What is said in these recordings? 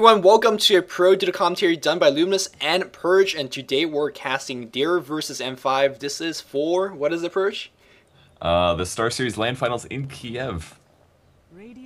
everyone, welcome to a Pro Duo commentary done by Luminous and Purge, and today we're casting Dare versus M5. This is for, what is it, Purge? The Star Series LAN Finals in Kiev.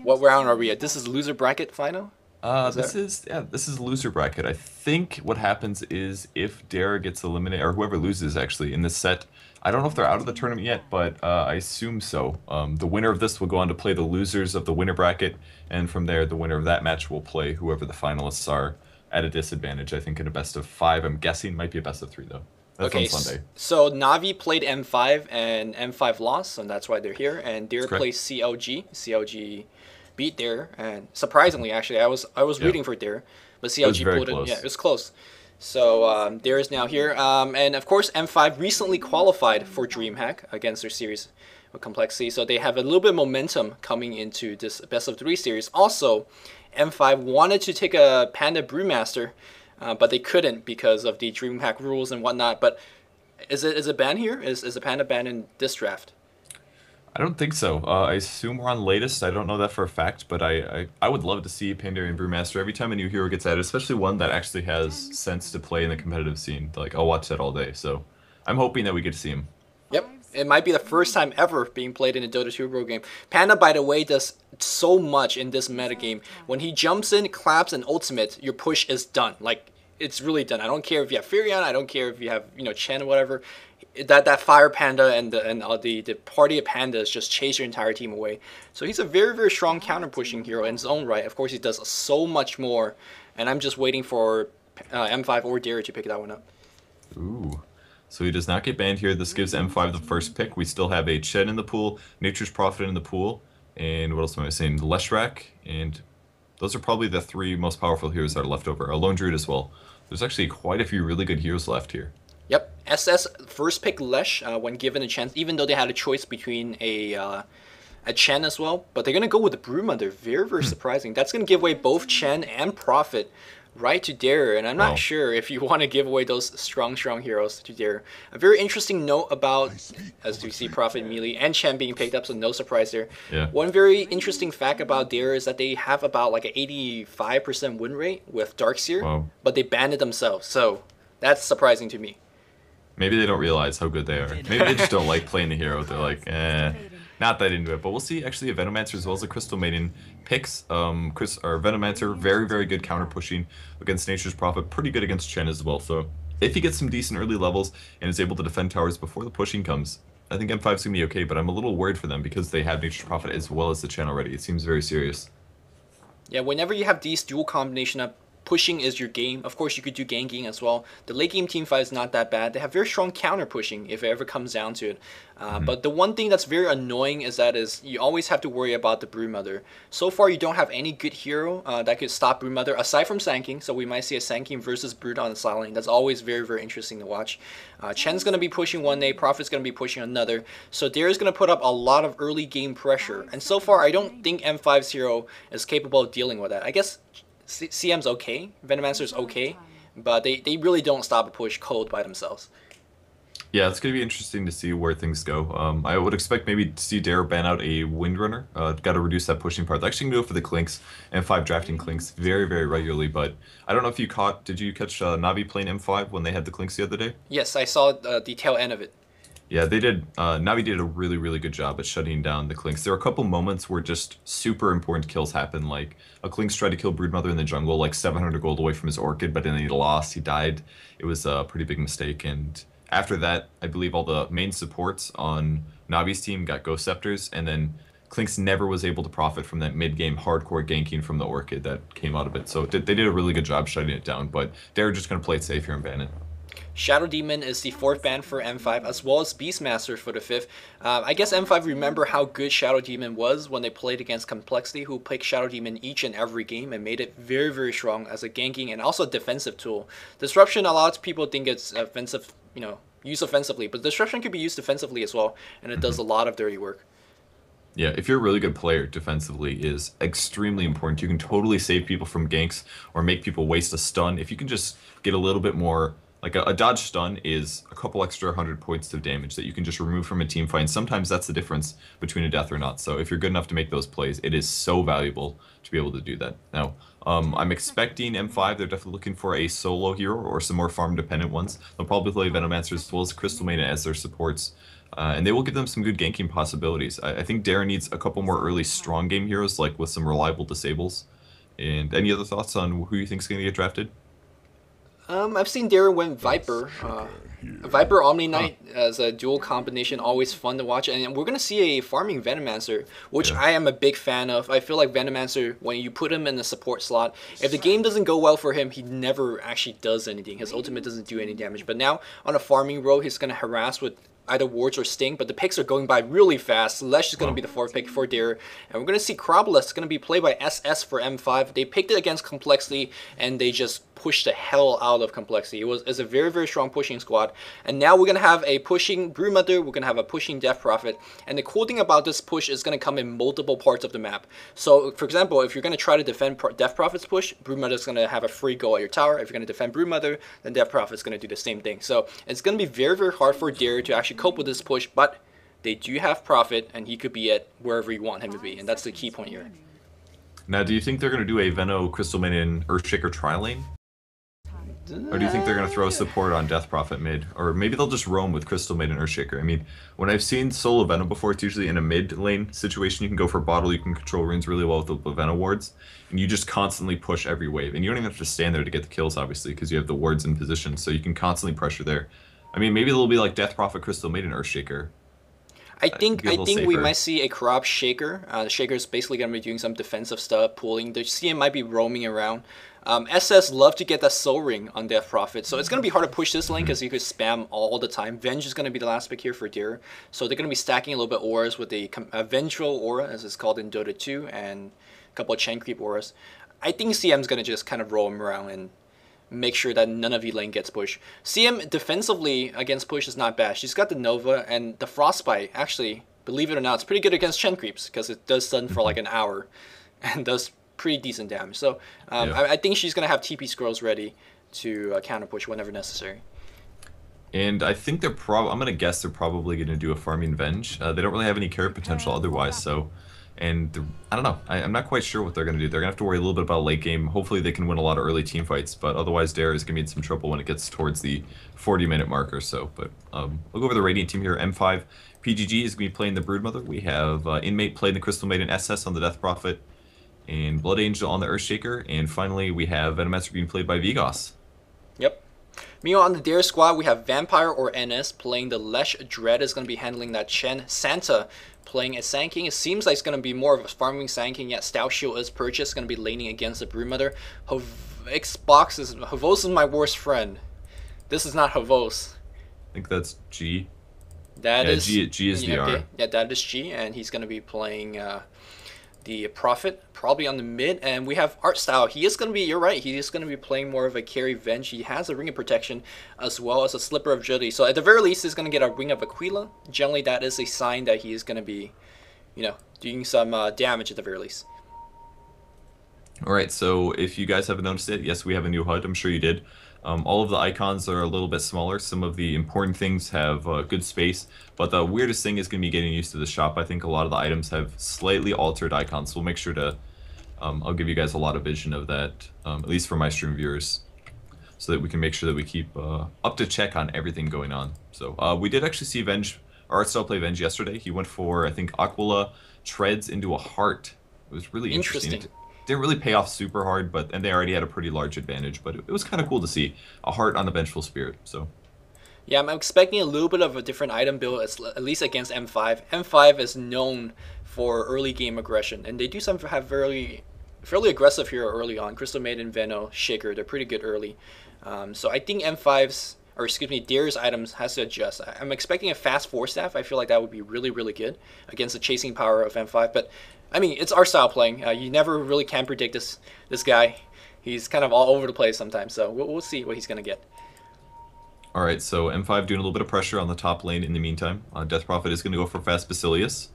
What round are we at? This is loser bracket final? This is loser bracket. I think what happens is if Dare gets eliminated, or whoever loses actually in this set, I don't know if they're out of the tournament yet, but I assume so. The winner of this will go on to play the losers of the winner bracket, and from there, the winner of that match will play whoever the finalists are at a disadvantage. I think in a best of 5. I'm guessing might be a best of 3 though. That's okay, on Sunday. So Navi played M5 and M5 lost, and that's why they're here. And Dare plays CLG. CLG beat Dare, and surprisingly, actually, I was rooting for Dare, but CLG pulled it. Yeah, it was close. So Dare is now here, and of course M5 recently qualified for DreamHack against their series with Complexity, so they have a little bit of momentum coming into this best of 3 series. Also, M5 wanted to take a Panda Brewmaster, but they couldn't because of the DreamHack rules and whatnot. But is it banned here? Is a Panda banned in this draft? I don't think so. I assume we're on latest. I don't know that for a fact, but I would love to see Pandarian Brewmaster every time a new hero gets added, especially one that actually has sense to play in the competitive scene. Like, I'll watch that all day. So I'm hoping that we get to see him. Yep. It might be the first time ever being played in a Dota 2 Pro game. Panda, by the way, does so much in this metagame. When he jumps in, claps, and ultimate, your push is done. Like, it's really done. I don't care if you have Furion, I don't care if you have, Chen or whatever. That Fire Panda and the party of pandas just chase your entire team away. So he's a very, very strong counter-pushing hero in his own right. Of course, he does so much more, and I'm just waiting for M5 or Dare to pick that one up. Ooh. So he does not get banned here. This gives M5 the first pick. We still have a Chen in the pool, Nature's Prophet in the pool, and what else am I saying? Leshrac, and those are probably the 3 most powerful heroes that are left over. A Lone Druid as well. There's actually quite a few really good heroes left here. Yep, SS first pick Lesh when given a chance, even though they had a choice between a Chen as well. But they're going to go with the Brewmother. Very, very surprising. That's going to give away both Chen and Prophet right to Dare, and I'm not sure if you want to give away those strong heroes to Dare. A very interesting note about, as you see, Prophet Melee and Chen being picked up, so no surprise there. Yeah. One very interesting fact about Dare is that they have about like an 85% win rate with Darkseer, but they banned it themselves, so that's surprising to me. Maybe they don't realize how good they are. Maybe they just don't like playing the hero. They're like, not that into it. But we'll see actually a Venomancer as well as a Crystal Maiden picks. Venomancer, very, very good counter pushing against Nature's Prophet. Pretty good against Chen as well. So if he gets some decent early levels and is able to defend towers before the pushing comes, I think M5's going to be okay. But I'm a little worried for them because they have Nature's Prophet as well as the Chen already. It seems very serious. Yeah, whenever you have these dual combination up, pushing is your game. Of course, you could do ganking as well. The late game team fight is not that bad. They have very strong counter pushing if it ever comes down to it. But the one thing that's very annoying is you always have to worry about the Brewmother. So far, you don't have any good hero that could stop Brewmother aside from Sanking. So we might see a Sanking versus Brood on the side lane. That's always very, very interesting to watch. Chen's going to be pushing one day. Prophet's going to be pushing another. So Dare is going to put up a lot of early game pressure. And so far, I don't think M5's hero is capable of dealing with that. I guess CM's okay, Venomancer's okay, but they really don't stop a push cold by themselves. Yeah, it's going to be interesting to see where things go. I would expect maybe to see Dare ban out a Windrunner. Got to reduce that pushing part. They're actually going to go for the Clinks, and M5 drafting Clinks very, very regularly, but I don't know if you did you catch Navi playing M5 when they had the Clinks the other day? Yes, I saw the tail end of it. Yeah, they did. Navi did a really, really good job at shutting down the Clinks. There were a couple moments where just super important kills happened, like a Clinks tried to kill Broodmother in the jungle, like 700 gold away from his Orchid, but then he lost, he died. It was a pretty big mistake, and after that, I believe all the main supports on Navi's team got Ghost Scepters, and then Clinks never was able to profit from that mid-game hardcore ganking from the Orchid that came out of it. So they did a really good job shutting it down, but they're just going to play it safe here and ban it. Shadow Demon is the 4th ban for M5, as well as Beastmaster for the 5th. I guess M5 remember how good Shadow Demon was when they played against Complexity, who picked Shadow Demon each and every game and made it very, very strong as a ganking and also a defensive tool. Disruption, a lot of people think it's offensive, used offensively, but Disruption could be used defensively as well, and it does a lot of dirty work. Yeah, if you're a really good player, defensively is extremely important. You can totally save people from ganks or make people waste a stun. If you can just get a little bit more. Like a dodge stun is a couple extra 100 points of damage that you can just remove from a team fight, and sometimes that's the difference between a death or not. So if you're good enough to make those plays, it is so valuable to be able to do that. Now, I'm expecting M5. They're definitely looking for a solo hero or some more farm-dependent ones. They'll probably play Venomancer as well as Crystal Maiden as their supports. And they will give them some good ganking possibilities. I think Darren needs a couple more early strong game heroes, like with some reliable disables. And any other thoughts on who you think is going to get drafted? I've seen Darren went Viper. Viper Omni Knight as a dual combination, always fun to watch. And we're going to see a farming Venomancer, which I am a big fan of. I feel like Venomancer, when you put him in the support slot, if the game doesn't go well for him, he never actually does anything. His ultimate doesn't do any damage. But now, on a farming role, he's going to harass with either wards or sting, but the picks are going by really fast. Lesh is going to be the 4th pick for Dare, and we're going to see Krabolus going to be played by SS for M5. They picked it against Complexity, and they just pushed the hell out of Complexity. It's a very, very strong pushing squad, and now we're going to have a pushing Brewmother, we're going to have a pushing Death Prophet, and the cool thing about this push is going to come in multiple parts of the map. So, for example, if you're going to try to defend Death Prophet's push, Brewmother is going to have a free go at your tower. If you're going to defend Brewmother, then Death Prophet is going to do the same thing. So, it's going to be very, very hard for Dare to actually cope with this push, but they do have Prophet, and he could be at wherever you want him to be, and that's the key point here. Now, do you think they're going to do a Veno, Crystal Maiden, Earthshaker tri-lane? Or do you think they're going to throw support on Death Prophet mid? Or maybe they'll just roam with Crystal Maiden Earthshaker. I mean, when I've seen solo Venom before, it's usually in a mid lane situation. You can go for bottle, you can control runes really well with the Venom wards, and you just constantly push every wave. And you don't even have to stand there to get the kills, obviously, because you have the wards in position, so you can constantly pressure there. I mean, maybe they'll be like Death Prophet, Crystal Maiden, Earthshaker. I think we might see a crop Shaker. The Shaker is basically going to be doing some defensive stuff, pulling. The CM might be roaming around. SS love to get that Soul Ring on Death Prophet, so it's going to be hard to push this lane because you could spam all the time. Venge is going to be the last pick here for Deer, so they're going to be stacking a little bit auras with a Vengeful Aura, as it's called in Dota 2, and a couple of Chain Creep auras. I think CM's going to just kind of roam around and make sure that none of the lane gets pushed. CM defensively against push is not bad. She's got the Nova, and the Frostbite, actually, believe it or not, it's pretty good against Chain Creeps because it does stun for like an hour and does pretty decent damage. So I think she's going to have TP scrolls ready to counter push whenever necessary. And I think they're I'm going to guess they're probably going to do a farming Venge. They don't really have any carry potential otherwise, so... And I don't know. I'm not quite sure what they're going to do. They're going to have to worry a little bit about late game. Hopefully they can win a lot of early team fights, but otherwise Dare is going to be in some trouble when it gets towards the 40-minute mark or so. But we'll go over the Radiant team here. M5 PGG is going to be playing the Broodmother. We have Inmate playing the Crystal Maiden SS on the Death Prophet, and Blood Angel on the Earthshaker, and finally we have Venomancer being played by Vigos. Yep. Meanwhile, on the Dare squad, we have Vampire or NS playing the Lesh. Dread is going to be handling that Chen. Santa playing a Sand King. It seems like it's going to be more of a farming Sand King, yet Stout Shield is purchased, going to be laning against the Broodmother. Havos is my worst friend. This is not Havos. I think that's G. That is G is the R. Okay. Yeah, that is G, and he's going to be playing the Prophet, probably on the mid, and we have Art Style. He is going to be, you're right, he is going to be playing more of a carry Venge. He has a Ring of Protection as well as a Slipper of Agility. So at the very least, he's going to get a Ring of Aquila. Generally, that is a sign that he is going to be, you know, doing some damage at the very least. Alright, so if you guys haven't noticed it, yes, we have a new HUD. I'm sure you did. All of the icons are a little bit smaller. Some of the important things have good space, but the weirdest thing is going to be getting used to the shop. I think a lot of the items have slightly altered icons, so we'll make sure to, I'll give you guys a lot of vision of that, at least for my stream viewers, so that we can make sure that we keep up to check on everything going on. So we did actually see Venge, Artstyle play Venge yesterday. He went for, I think, Aquila treads into a heart. It was really interesting. Didn't really pay off super hard, and they already had a pretty large advantage, but it was kind of cool to see a heart on a Vengeful Spirit. So yeah, I'm expecting a little bit of a different item build, at least against M5. M5 is known for early game aggression, and they do have fairly aggressive hero early on. Crystal Maiden, Veno, Shaker, they're pretty good early. So I think Dare's items has to adjust. I'm expecting a fast 4-staff. I feel like that would be really, really good against the chasing power of M5, but I mean, it's our style playing. You never really can predict this guy. He's kind of all over the place sometimes, so we'll see what he's going to get. Alright, so M5 doing a little bit of pressure on the top lane in the meantime. Death Prophet is going to go for fast Basilius.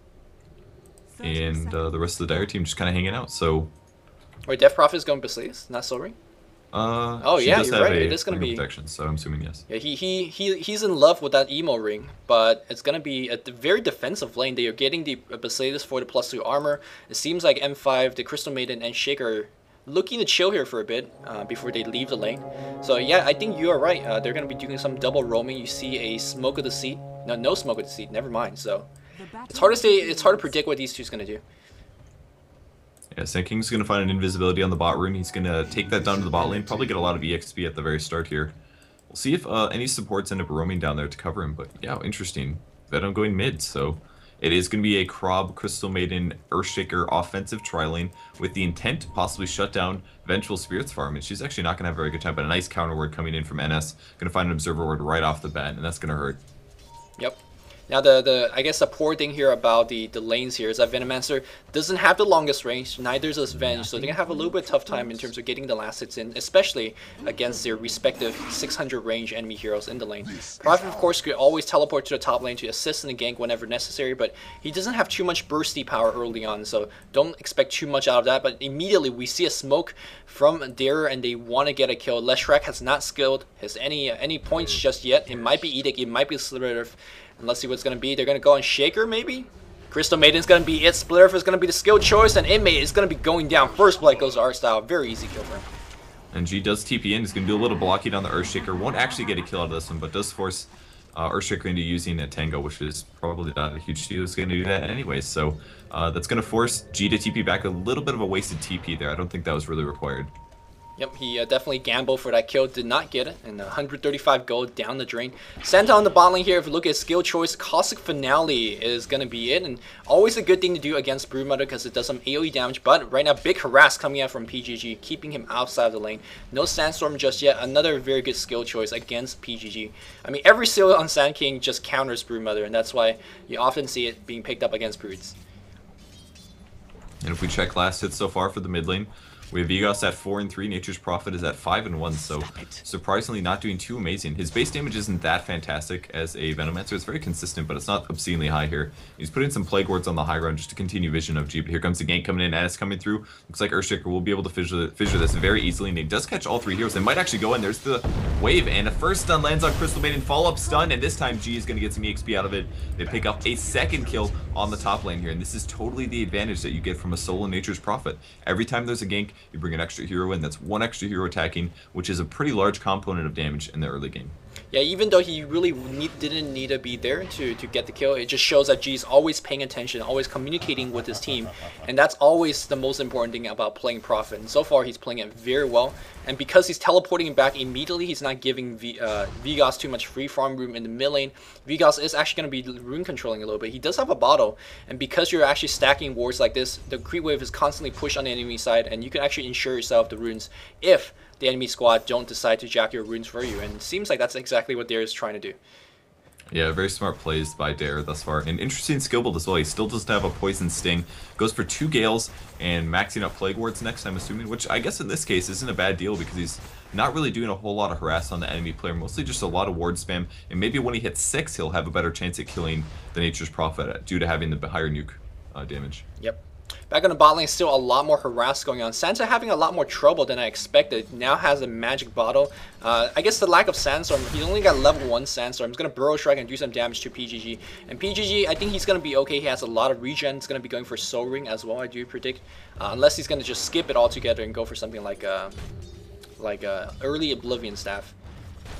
And the rest of the Dire team just kind of hanging out, so... Wait, Death Prophet is going Basilius, not Soul Ring? Oh yeah, you're right. It is going to be protection, so I'm assuming yes. Yeah, he's in love with that emo ring, but it's going to be a very defensive lane. They are getting the Basilius for the +2 armor. It seems like M5, the Crystal Maiden, and Shaker looking to chill here for a bit before they leave the lane. So yeah, I think you are right. They're going to be doing some double roaming. You see a smoke of the seat. No, no smoke of the seat. Never mind. So it's hard to say. It's hard to predict what these two is going to do. Yeah, Sand King's going to find an invisibility on the bot rune. He's going to take that down to the bot lane. Probably get a lot of EXP at the very start here. We'll see if any supports end up roaming down there to cover him. But yeah, interesting. Venom going mid, so it is going to be a Krob, Crystal Maiden, Earthshaker offensive tri-lane with the intent to possibly shut down Vengeful Spirits farm. And she's actually not going to have a very good time, but a nice counter ward coming in from NS. Going to find an Observer ward right off the bat, and that's going to hurt. Yep. Now I guess the poor thing here about the lanes here is that Venomancer doesn't have the longest range, neither does Venge, so they're gonna have a little bit tough time in terms of getting the last hits in, especially against their respective 600 range enemy heroes in the lane. Prophet of course could always teleport to the top lane to assist in the gank whenever necessary, but he doesn't have too much bursty power early on, so don't expect too much out of that. But immediately we see a smoke from there and they want to get a kill. Leshrac has not skilled his any points just yet. It might be Edict, it might be Slither. And let's see what's going to be. They're going to go on Shaker, maybe? Crystal Maiden's going to be it. Splitter is going to be the skill choice. And Inmate is going to be going down. First blood goes to Art Style. Very easy kill for him. And G does TP in. He's going to do a little blocking on the Earthshaker. Won't actually get a kill out of this one, but does force Earthshaker into using a Tango, which is probably not a huge deal. He's going to do that anyway. So that's going to force G to TP back. A little bit of a wasted TP there. I don't think that was really required. Yep, he definitely gambled for that kill, did not get it, and 135 gold down the drain. Santa on the bot lane here, if you look at skill choice, Caustic Finale is going to be it, and always a good thing to do against Broodmother because it does some AoE damage, but right now, big harass coming out from PGG, keeping him outside of the lane. No Sandstorm just yet, another very good skill choice against PGG. I mean, every skill on Sand King just counters Broodmother, and that's why you often see it being picked up against Broods. And if we check last hits so far for the mid lane, we have Vigos at 4 and 3, Nature's Prophet is at 5 and 1, so surprisingly not doing too amazing. His base damage isn't that fantastic as a Venomancer. It's very consistent, but it's not obscenely high here. He's putting some Plague Wards on the high ground just to continue vision of G, but here comes the gank coming in, as coming through. Looks like Earthshaker will be able to fissure this very easily, and he does catch all 3 heroes. They might actually go in. There's the wave, and a first stun lands on Crystal Maiden, follow-up stun, and this time G is going to get some EXP out of it. They pick up a second kill on the top lane here, and this is totally the advantage that you get from a solo Nature's Prophet. Every time there's a gank, you bring an extra hero in. That's one extra hero attacking, which is a pretty large component of damage in the early game. Yeah, even though he really didn't need to be there to get the kill, it just shows that G's always paying attention, always communicating with his team, and that's always the most important thing about playing Prophet. And so far, he's playing it very well, and because he's teleporting back immediately, he's not giving Vigos too much free farm room in the mid lane. Vigos is actually going to be rune controlling a little bit. He does have a bottle, and because you're actually stacking wards like this, the creep wave is constantly pushed on the enemy side, and you can actually ensure yourself the runes if the enemy squad don't decide to jack your runes for you, and it seems like that's exactly what Dare is trying to do. Yeah, very smart plays by Dare thus far. An interesting skill build as well. He still doesn't have a Poison Sting. Goes for 2 Gales and maxing out Plague Wards next, I'm assuming, which I guess in this case isn't a bad deal because he's not really doing a whole lot of harass on the enemy player, mostly just a lot of ward spam, and maybe when he hits 6, he'll have a better chance at killing the Nature's Prophet due to having the higher nuke damage. Yep. Back on the bot lane, still a lot more harass going on. Santa having a lot more trouble than I expected. Now has a magic bottle. I guess the lack of Sandstorm. He only got level 1 Sandstorm. He's going to Burrow Strike and do some damage to PGG. And PGG, I think he's going to be okay. He has a lot of regen. He's going to be going for Soul Ring as well, I do predict. Unless he's going to just skip it altogether and go for something like early Oblivion Staff.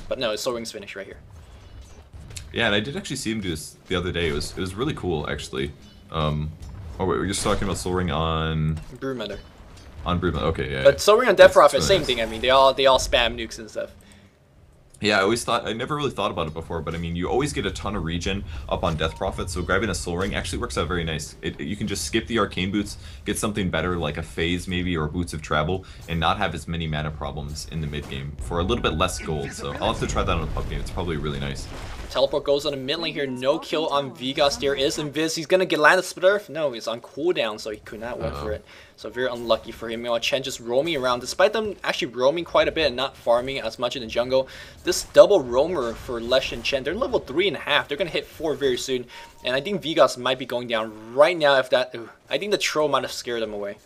But no, Soul Ring's finished right here. Yeah, and I did actually see him do this the other day. It was really cool, actually. Oh wait, we're just talking about Soul Ring on Broodmother. On Broodmother, okay, yeah. But Soul Ring on Death Prophet, same thing. I mean, they all spam nukes and stuff. Yeah, I never really thought about it before, but I mean, you always get a ton of regen up on Death Prophet, so grabbing a Soul Ring actually works out very nice. You can just skip the Arcane Boots, get something better like a Phase maybe, or Boots of Travel, and not have as many mana problems in the mid game for a little bit less gold. So I'll have to try that on a pub game. It's probably really nice. Teleport goes on the mid lane here. No kill on Vigos. There is Invis. He's gonna get landed Splitter. No, he's on cooldown, so he could not went for it. So very unlucky for him. Meanwhile, Chen just roaming around, despite them actually roaming quite a bit and not farming as much in the jungle. This double roamer for Lesh and Chen, they're level 3.5. They're gonna hit 4 very soon, and I think Vigos might be going down right now. If that, I think the troll might have scared them away.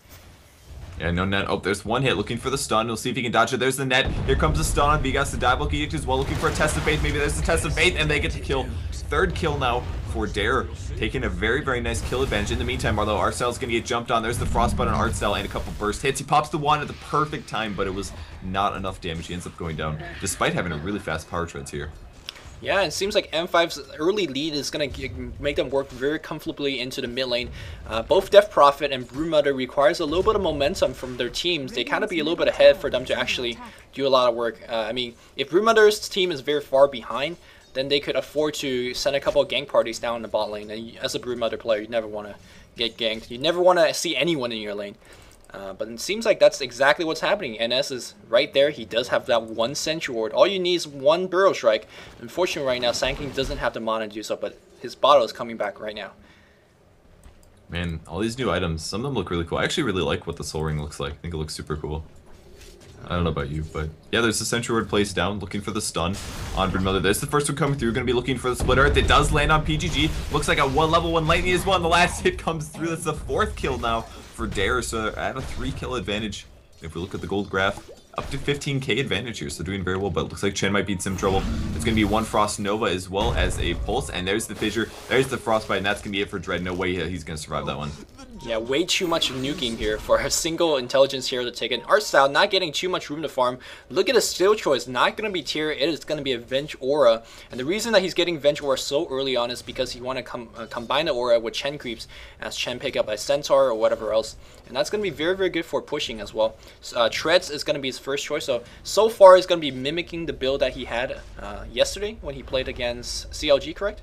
Yeah, no net. Oh, there's one hit. Looking for the stun. We'll see if he can dodge it. There's the net. Here comes the stun on Vigas. The dive edict as well. Looking for a test of faith. Maybe there's the test of faith, and they get to kill. Third kill now for Dare. Taking a very, very nice kill advantage. In the meantime, although Artstyle's going to get jumped on. There's the frostbite on Artstyle and a couple burst hits. He pops the one at the perfect time, but it was not enough damage. He ends up going down, despite having a really fast power treads here. Yeah, it seems like M5's early lead is going to make them work very comfortably into the mid lane. Both Death Prophet and Broodmother requires a little bit of momentum from their teams. They kind of be a little bit ahead for them to actually do a lot of work. I mean, if Broodmother's team is very far behind, then they could afford to send a couple of gank parties down the bot lane. And as a Broodmother player, you never want to get ganked. You never want to see anyone in your lane. But it seems like that's exactly what's happening. NS is right there. He does have that one Sentry Ward. All you need is one Burrow Strike. Unfortunately, right now, Sand doesn't have the mana to do so, but his bottle is coming back right now. Man, all these new items, some of them look really cool. I actually really like what the Soul Ring looks like. I think it looks super cool. I don't know about you, but yeah, there's the Sentry Ward placed down, looking for the stun on Broodmother. There's the first one coming through, going to be looking for the Split Earth. It does land on PGG. Looks like a level 1 Lightning as well, and the last hit comes through. That's the 4th kill now for Dare, so at a 3-kill advantage. If we look at the gold graph, up to 15k advantage here, so doing very well, but it looks like Chen might be in some trouble. It's going to be one Frost Nova as well as a Pulse, and there's the Fissure, there's the Frostbite, and that's going to be it for Dread. No way he's going to survive that one. Yeah, way too much nuking here for a single intelligence hero to take it. Artstyle not getting too much room to farm. Look at his skill choice, not going to be tier, it is going to be a Venge Aura. And the reason that he's getting Venge Aura so early on is because he want to combine the Aura with Chen creeps, as Chen pick up by Centaur or whatever else. And that's going to be very, very good for pushing as well. Treads is going to be his first choice. So far it's going to be mimicking the build that he had yesterday when he played against CLG, correct?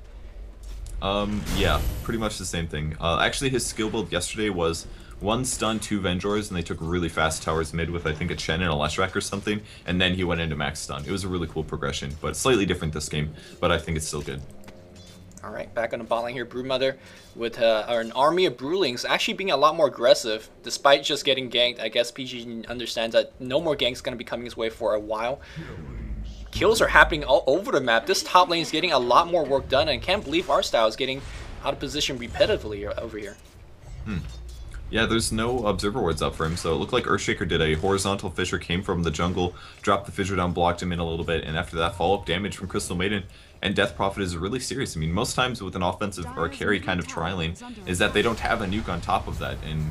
Yeah, pretty much the same thing. Actually, his skill build yesterday was 1 stun, 2 Vengeurs, and they took really fast towers mid with, I think, a Chen and a Leshrac or something, and then he went into max stun. It was a really cool progression, but slightly different this game, but I think it's still good. Alright, back on the bot lane here, Broodmother with an army of Broodlings actually being a lot more aggressive, despite just getting ganked. I guess PG understands that no more ganks going to be coming his way for a while. Kills are happening all over the map. This top lane is getting a lot more work done, and I can't believe Artstyle is getting out of position repetitively over here. Yeah, there's no Observer Wards up for him, so it looked like Earthshaker did a horizontal Fissure, came from the jungle, dropped the Fissure down, blocked him in a little bit, and after that, follow-up damage from Crystal Maiden. And Death Prophet is really serious. I mean, most times with an offensive or a carry kind of trialing is that they don't have a nuke on top of that, and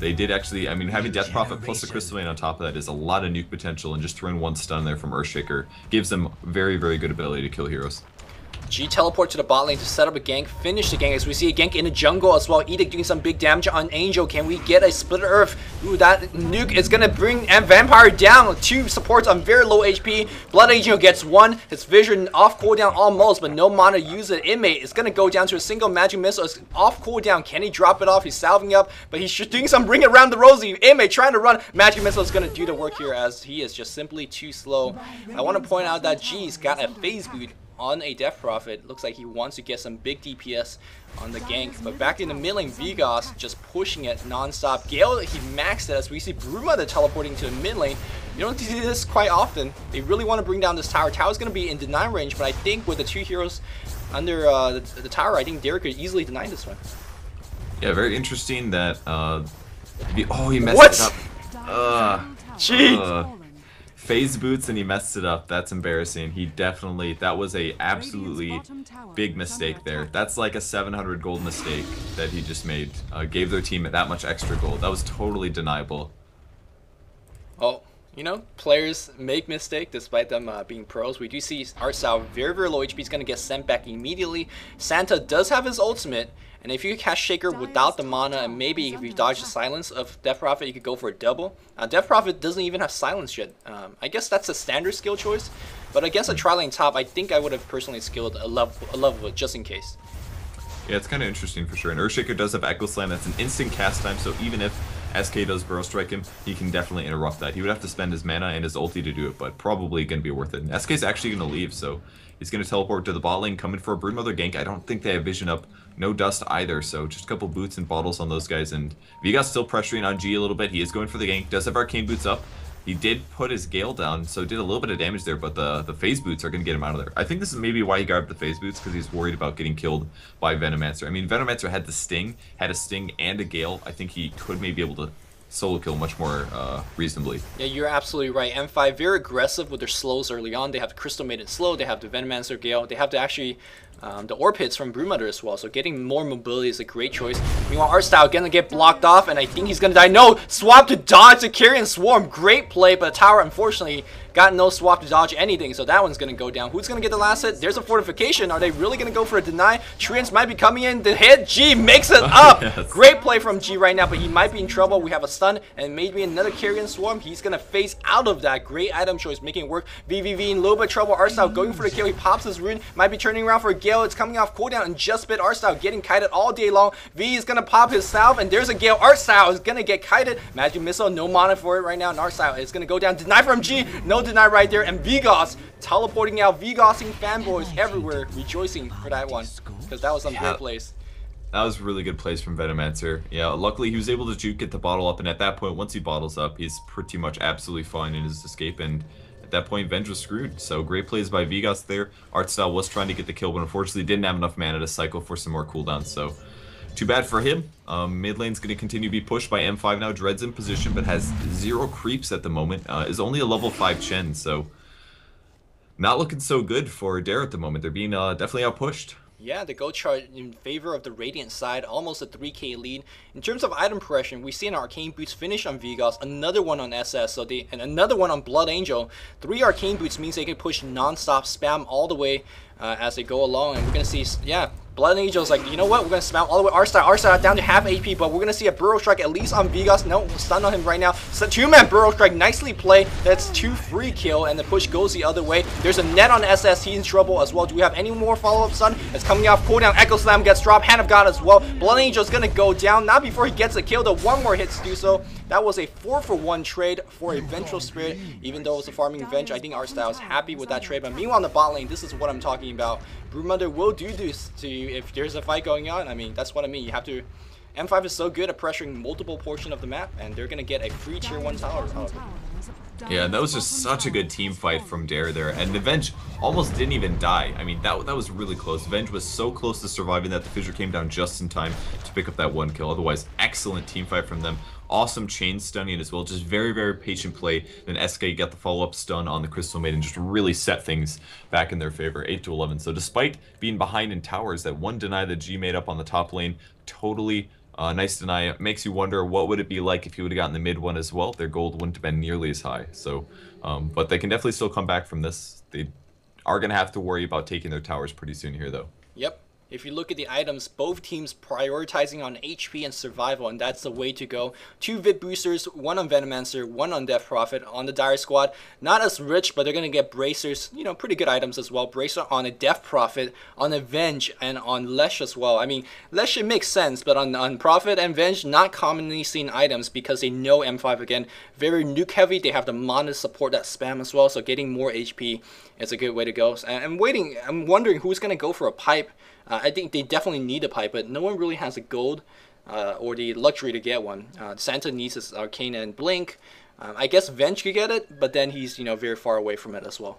they did actually, I mean, having Death Prophet plus the Crystal Maiden on top of that is a lot of nuke potential, and just throwing 1 stun there from Earthshaker gives them very, very good ability to kill heroes. G teleport to the bot lane to set up a gank, finish the gank, as we see a gank in the jungle as well. Edict doing some big damage on Angel. Can we get a Split Earth? Ooh, that nuke is gonna bring Vampire down. 2 supports on very low HP. Blood Angel gets 1. His vision off cooldown almost, but no mana to use it. Inmate is gonna go down to a single magic missile. It's off cooldown. Can he drop it off? He's salving up, but he's just doing some ring around the rosy. Inmate trying to run. Magic missile is gonna do the work here, as he is just simply too slow. I want to point out that G's got a phase boot on a Death Prophet. Looks like he wants to get some big DPS on the gank, but back in the mid lane, Vigas just pushing it non-stop. Gale, he maxed it, as we see Broodmother teleporting to the mid lane. You don't see this quite often. They really want to bring down this tower. Tower's going to be in deny range, but I think with the 2 heroes under the tower, I think Derek could easily deny this one. Yeah, very interesting that, oh, he messed it up. Jeez. Phase boots and he messed it up. That's embarrassing. He definitely, that was a absolutely big mistake there. That's like a 700 gold mistake that he just made. Gave their team that much extra gold. That was totally deniable. Oh, you know, players make mistakes despite them being pros. We do see Artstyle very, very low HP. He's going to get sent back immediately. Santa does have his ultimate, and if you cast Shaker without the mana, and maybe if you dodge the silence of Death Prophet, you could go for a double. Death Prophet doesn't even have silence yet. I guess that's a standard skill choice, but against a tri-lane top, I think I would have personally skilled a level just in case. Yeah, it's kind of interesting for sure. And Earthshaker does have Echo Slam. That's an instant cast time, so even if SK does Burrow Strike him, he can definitely interrupt that. He would have to spend his mana and his ulti to do it, but probably going to be worth it. And SK's actually going to leave, so he's going to teleport to the bot lane, coming for a Broodmother gank. I don't think they have vision up. No dust either, so just a couple boots and bottles on those guys. And Vigas still pressuring on G a little bit. He is going for the gank. Does have Arcane Boots up. He did put his Gale down, so did a little bit of damage there, but the Phase Boots are going to get him out of there. I think this is maybe why he grabbed the Phase Boots, because he's worried about getting killed by Venomancer. I mean, Venomancer had the Sting, had a Sting and a Gale. I think he could maybe be able to solo kill much more reasonably. Yeah, you're absolutely right. M5 very aggressive with their slows early on. They have the Crystal Maiden slow, they have the Venomancer Gale, they have the actually the Orb hits from Broodmother as well, so getting more mobility is a great choice. Meanwhile, Artstyle gonna get blocked off, and I think he's gonna die. No! Swap to dodge the Carrion Swarm. Great play, but the tower unfortunately got no swap to dodge anything, so that one's gonna go down. Who's gonna get the last hit? There's a fortification. Are they really gonna go for a deny? Treants might be coming in. The hit, G makes it up! Yes. Great play from G right now, but he might be in trouble. We have a stun, and maybe another Carrion Swarm. He's gonna phase out of that. Great item choice, making it work. VVV in a little bit of trouble. Artstyle going for the kill. He pops his rune, might be turning around for a Gale. It's coming off cooldown, and just bit Artstyle getting kited all day long. V is gonna pop his salve, and there's a Gale. Artstyle is gonna get kited. Magic Missile, no mana for it right now, and Artstyle is gonna go down. Deny from G, no deny right there, and Vigos teleporting out. Vigosing fanboys everywhere, rejoicing for that one, because that was some great plays. That was really good plays from Venomancer. Yeah, luckily he was able to juke, get the bottle up, and at that point, once he bottles up, he's pretty much absolutely fine in his escape, and at that point, Venge was screwed. So great plays by Vigos there. Artstyle was trying to get the kill, but unfortunately didn't have enough mana to cycle for some more cooldowns, so too bad for him. Mid lane's going to continue to be pushed by M5 now. Dread's in position, but has 0 creeps at the moment. Is only a level 5 Chen, so not looking so good for Dare at the moment. They're being definitely outpushed. Yeah, the go chart in favor of the Radiant side, almost a 3k lead. In terms of item progression, we see an Arcane Boots finish on Vigos, another one on SS, and another one on Blood Angel. 3 Arcane Boots means they can push non-stop spam all the way as they go along, and we're going to see, yeah, Blood Angel's like, you know what, we're going to spam all the way. Artstyle down to half HP, but we're going to see a Burrow Strike at least on Vigos. No, stun on him right now. So 2-man Burrow Strike, nicely played. That's 2 free kill, and the push goes the other way. There's a net on SS, he's in trouble as well. Do we have any more follow-up stun? It's coming off cooldown. Echo Slam gets dropped. Hand of God as well. Blood Angel's going to go down, not before he gets a kill, though 1 more hit to do so. That was a 4-for-1 trade for a Vengeful Spirit. Even though it was a farming Venge, I think Artstyle is happy with that trade. But meanwhile, in the bot lane, this is what I'm talking about. Broodmother will do this to you if there's a fight going on. I mean, that's what I mean. You have to... M5 is so good at pressuring multiple portions of the map, and they're going to get a free tier 1 tower out of it. Yeah, that was just such a good team fight from Dare there, and the Venge almost didn't even die. I mean, that was really close. Venge was so close to surviving that the Fissure came down just in time to pick up that 1 kill. Otherwise, excellent team fight from them. Awesome chain stunning as well, just very, very patient play. Then SK got the follow-up stun on the Crystal Maiden, just really set things back in their favor, 8-11. So despite being behind in towers, that 1 deny that G made up on the top lane, totally nice deny. It makes you wonder what would it be like if you would have gotten the mid one as well. Their gold wouldn't have been nearly as high. So, but they can definitely still come back from this. They are going to have to worry about taking their towers pretty soon here, though. Yep. If you look at the items, both teams prioritizing on HP and survival, and that's the way to go. 2 Vit boosters, 1 on Venomancer, 1 on Death Prophet on the Dire Squad. Not as rich, but they're going to get bracers, you know, pretty good items as well. Bracer on a Death Prophet, on a Venge, and on Lesh as well. I mean, Lesh it makes sense, but on Prophet and Venge, not commonly seen items because they know M5 again. Very nuke heavy, they have the mana to support that spam as well, so getting more HP is a good way to go. And I'm wondering who's going to go for a pipe. I think they definitely need a pipe, but no one really has a gold or the luxury to get one. Santa needs his Arcane and Blink. I guess Venge could get it, but then he's, you know, very far away from it as well.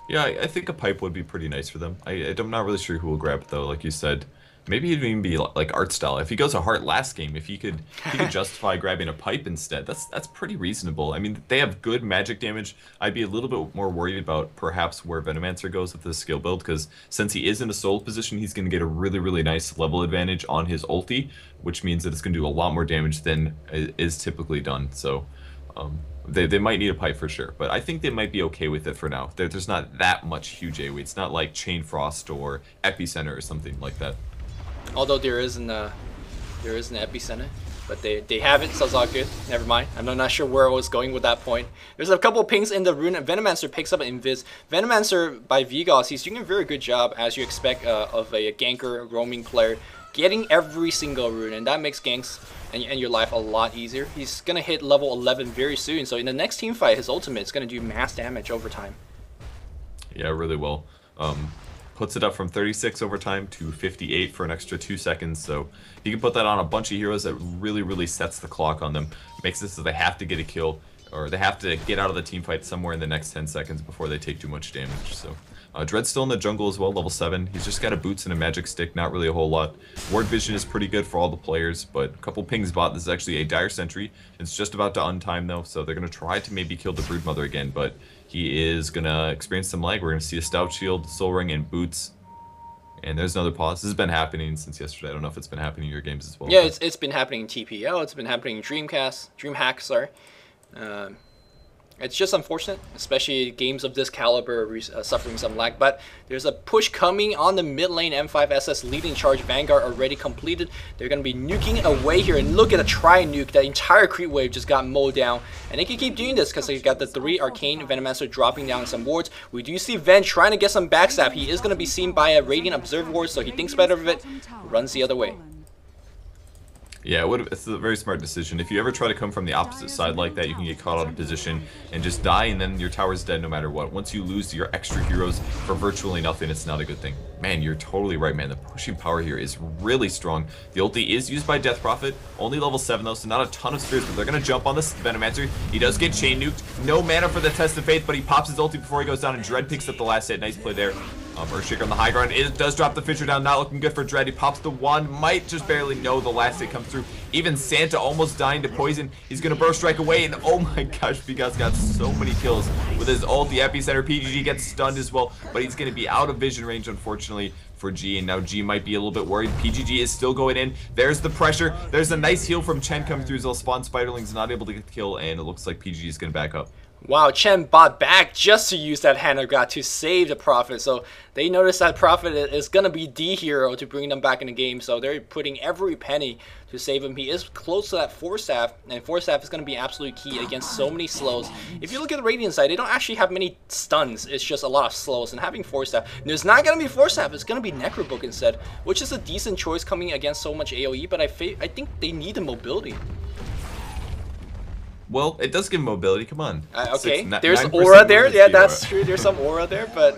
Yeah, I think a pipe would be pretty nice for them. I'm not really sure who will grab it, though. Like you said, maybe it'd even be like Artstyle. If he goes a Heart last game, if he could justify grabbing a pipe instead, that's pretty reasonable. I mean, they have good magic damage. I'd be a little bit more worried about perhaps where Venomancer goes with this skill build, because since he is in a soul position, he's going to get a really, really nice level advantage on his ulti, which means that it's going to do a lot more damage than is typically done. So they might need a pipe for sure, but I think they might be okay with it for now. There's not that much huge AoE. It's not like Chain Frost or Epicenter or something like that. Although there is an Epicenter, but they have it, so it's all good. Never mind. I'm not sure where I was going with that point. There's a couple of pings in the rune. Venomancer picks up an Invis. Venomancer by Vigos, he's doing a very good job, as you expect of a ganker, roaming player, getting every single rune, and that makes ganks and your life a lot easier. He's going to hit level 11 very soon, so in the next team fight, his ultimate is going to do mass damage over time. Yeah, really well. Puts it up from 36 over time to 58 for an extra 2 seconds, so you can put that on a bunch of heroes. That really, really sets the clock on them. Makes it so they have to get a kill, or they have to get out of the team fight somewhere in the next 10 seconds before they take too much damage. So Dread's still in the jungle as well, level 7. He's just got a boots and a magic stick, not really a whole lot. Ward vision is pretty good for all the players, but a couple pings bot. This is actually a dire sentry. It's just about to untime though, so they're going to try to maybe kill the Broodmother again, but he is going to experience some lag. We're going to see a Stout Shield, Soul Ring, and boots. And there's another pause. This has been happening since yesterday. I don't know if it's been happening in your games as well. Yeah, it's been happening in TPL. It's been happening in DreamHack, sorry. It's just unfortunate, especially games of this caliber suffering some lag. But there's a push coming on the mid lane. M5 SS leading charge. Vanguard already completed. They're going to be nuking away here. And look at the tri-nuke. The entire creep wave just got mowed down. And they can keep doing this because they've got the 3 Arcane Venomancer dropping down some wards. We do see Ven trying to get some backstab. He is going to be seen by a Radiant Observe ward, so he thinks better of it. Runs the other way. Yeah, it's a very smart decision. If you ever try to come from the opposite side like that, you can get caught out of position and just die, and then your tower's dead no matter what. Once you lose your extra heroes for virtually nothing, it's not a good thing. Man, you're totally right, man. The pushing power here is really strong. The ulti is used by Death Prophet, only level 7 though, so not a ton of spears, but they're going to jump on this Venomancer. He does get chain nuked. No mana for the Test of Faith, but he pops his ulti before he goes down, and Dread picks up the last hit. Nice play there. Earthshaker on the high ground. It does drop the Fissure down. Not looking good for Dread. He pops the wand. Might just barely know the last hit comes through. Even Santa almost dying to poison. He's going to burst strike away. And oh my gosh, Bigas got so many kills with his ult. The epicenter. PGG gets stunned as well. But he's going to be out of vision range, unfortunately, for G. And now G might be a little bit worried. PGG is still going in. There's the pressure. There's a nice heal from Chen coming through. He'll spawn Spiderlings. Not able to get the kill. And it looks like PGG is going to back up. Wow, Chen bought back just to use that Hand of God to save the Prophet. So they noticed that Prophet is going to be the hero to bring them back in the game. So they're putting every penny to save him. He is close to that Force Staff, and Force Staff is going to be absolutely key against so many slows. If you look at the Radiant side, they don't actually have many stuns. It's just a lot of slows. And having Force Staff, there's not going to be Force Staff. It's going to be Necrobook instead, which is a decent choice coming against so much AoE. But I think they need the mobility. Well, it does give mobility. Come on. Okay, there's aura there. Yeah, that's true. There's some aura there, but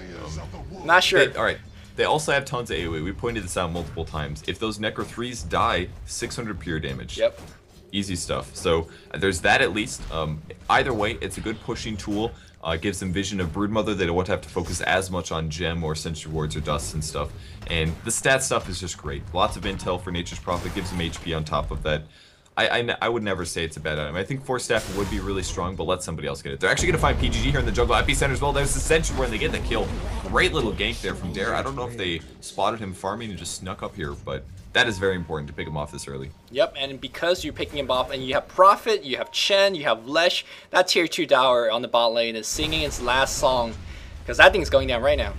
not sure. Alright, they also have tons of AoE. We pointed this out multiple times. If those Necro 3s die, 600 pure damage. Yep. Easy stuff. So there's that at least. Either way, it's a good pushing tool. Gives them vision of Broodmother. They don't have to focus as much on gem or sentry wards or dust and stuff. And the stat stuff is just great. Lots of intel for Nature's Prophet. Gives them HP on top of that. I would never say it's a bad item. I think Force Staff would be really strong, but let somebody else get it. They're actually going to find PGG here in the jungle. Epicenter as well. There's the Sentry where they get the kill. Great little gank there from Dare. I don't know if they spotted him farming and just snuck up here, but that is very important to pick him off this early. Yep, and because you're picking him off, and you have Prophet, you have Chen, you have Lesh, that tier 2 tower on the bot lane is singing its last song, because that thing's going down right now.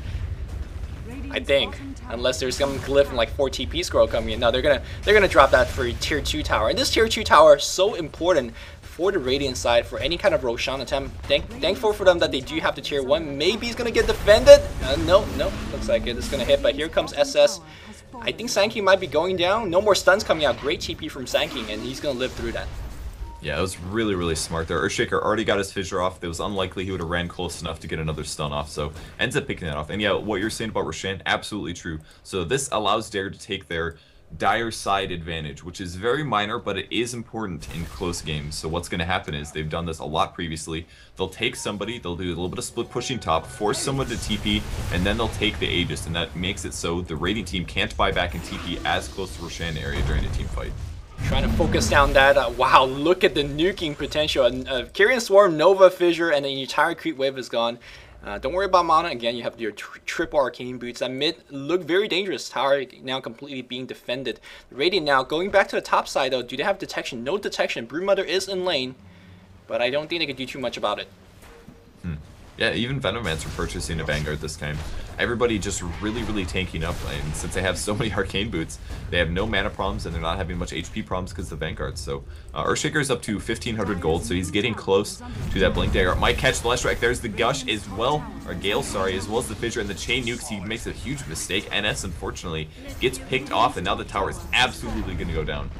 I think, unless there's some glyph and like 4 TP scroll coming in. No, they're gonna drop that for a tier 2 tower. And this tier 2 tower is so important for the Radiant side for any kind of Roshan attempt. Thankful for them that they do have the tier 1. Maybe he's gonna get defended. No, looks like it is gonna hit. But here comes SS. I think Sankey might be going down. No more stuns coming out. Great TP from Sankey, and he's gonna live through that. Yeah, it was really, really smart there. Earthshaker already got his Fissure off. It was unlikely he would have ran close enough to get another stun off, so ends up picking that off. And yeah, what you're saying about Roshan, absolutely true. So this allows Dare to take their dire side advantage, which is very minor, but it is important in close games. So what's going to happen is, they've done this a lot previously, they'll take somebody, they'll do a little bit of split pushing top, force someone to TP, and then they'll take the Aegis, and that makes it so the Radiant team can't buy back and TP as close to Roshan area during a team fight. Trying to focus down that. Wow, look at the nuking potential. Carrion Swarm, Nova, Fissure, and the entire creep wave is gone. Don't worry about mana. Again, you have your triple arcane boots. That mid look very dangerous. Tower now completely being defended. Radiant now going back to the top side though. Do they have detection? No detection. Broodmother is in lane, but I don't think they can do too much about it. Yeah, even Venomancer purchasing a Vanguard this time. Everybody just really, really tanking up, and since they have so many Arcane Boots, they have no mana problems, and they're not having much HP problems because of the Vanguard. So, Earthshaker is up to 1,500 gold, so he's getting close to that Blink Dagger. Might catch the Leshrac. There's the Gush as well, or Gale, sorry, as well as the Fissure and the Chain Nukes. He makes a huge mistake. NS, unfortunately, gets picked off, and now the tower is absolutely going to go down.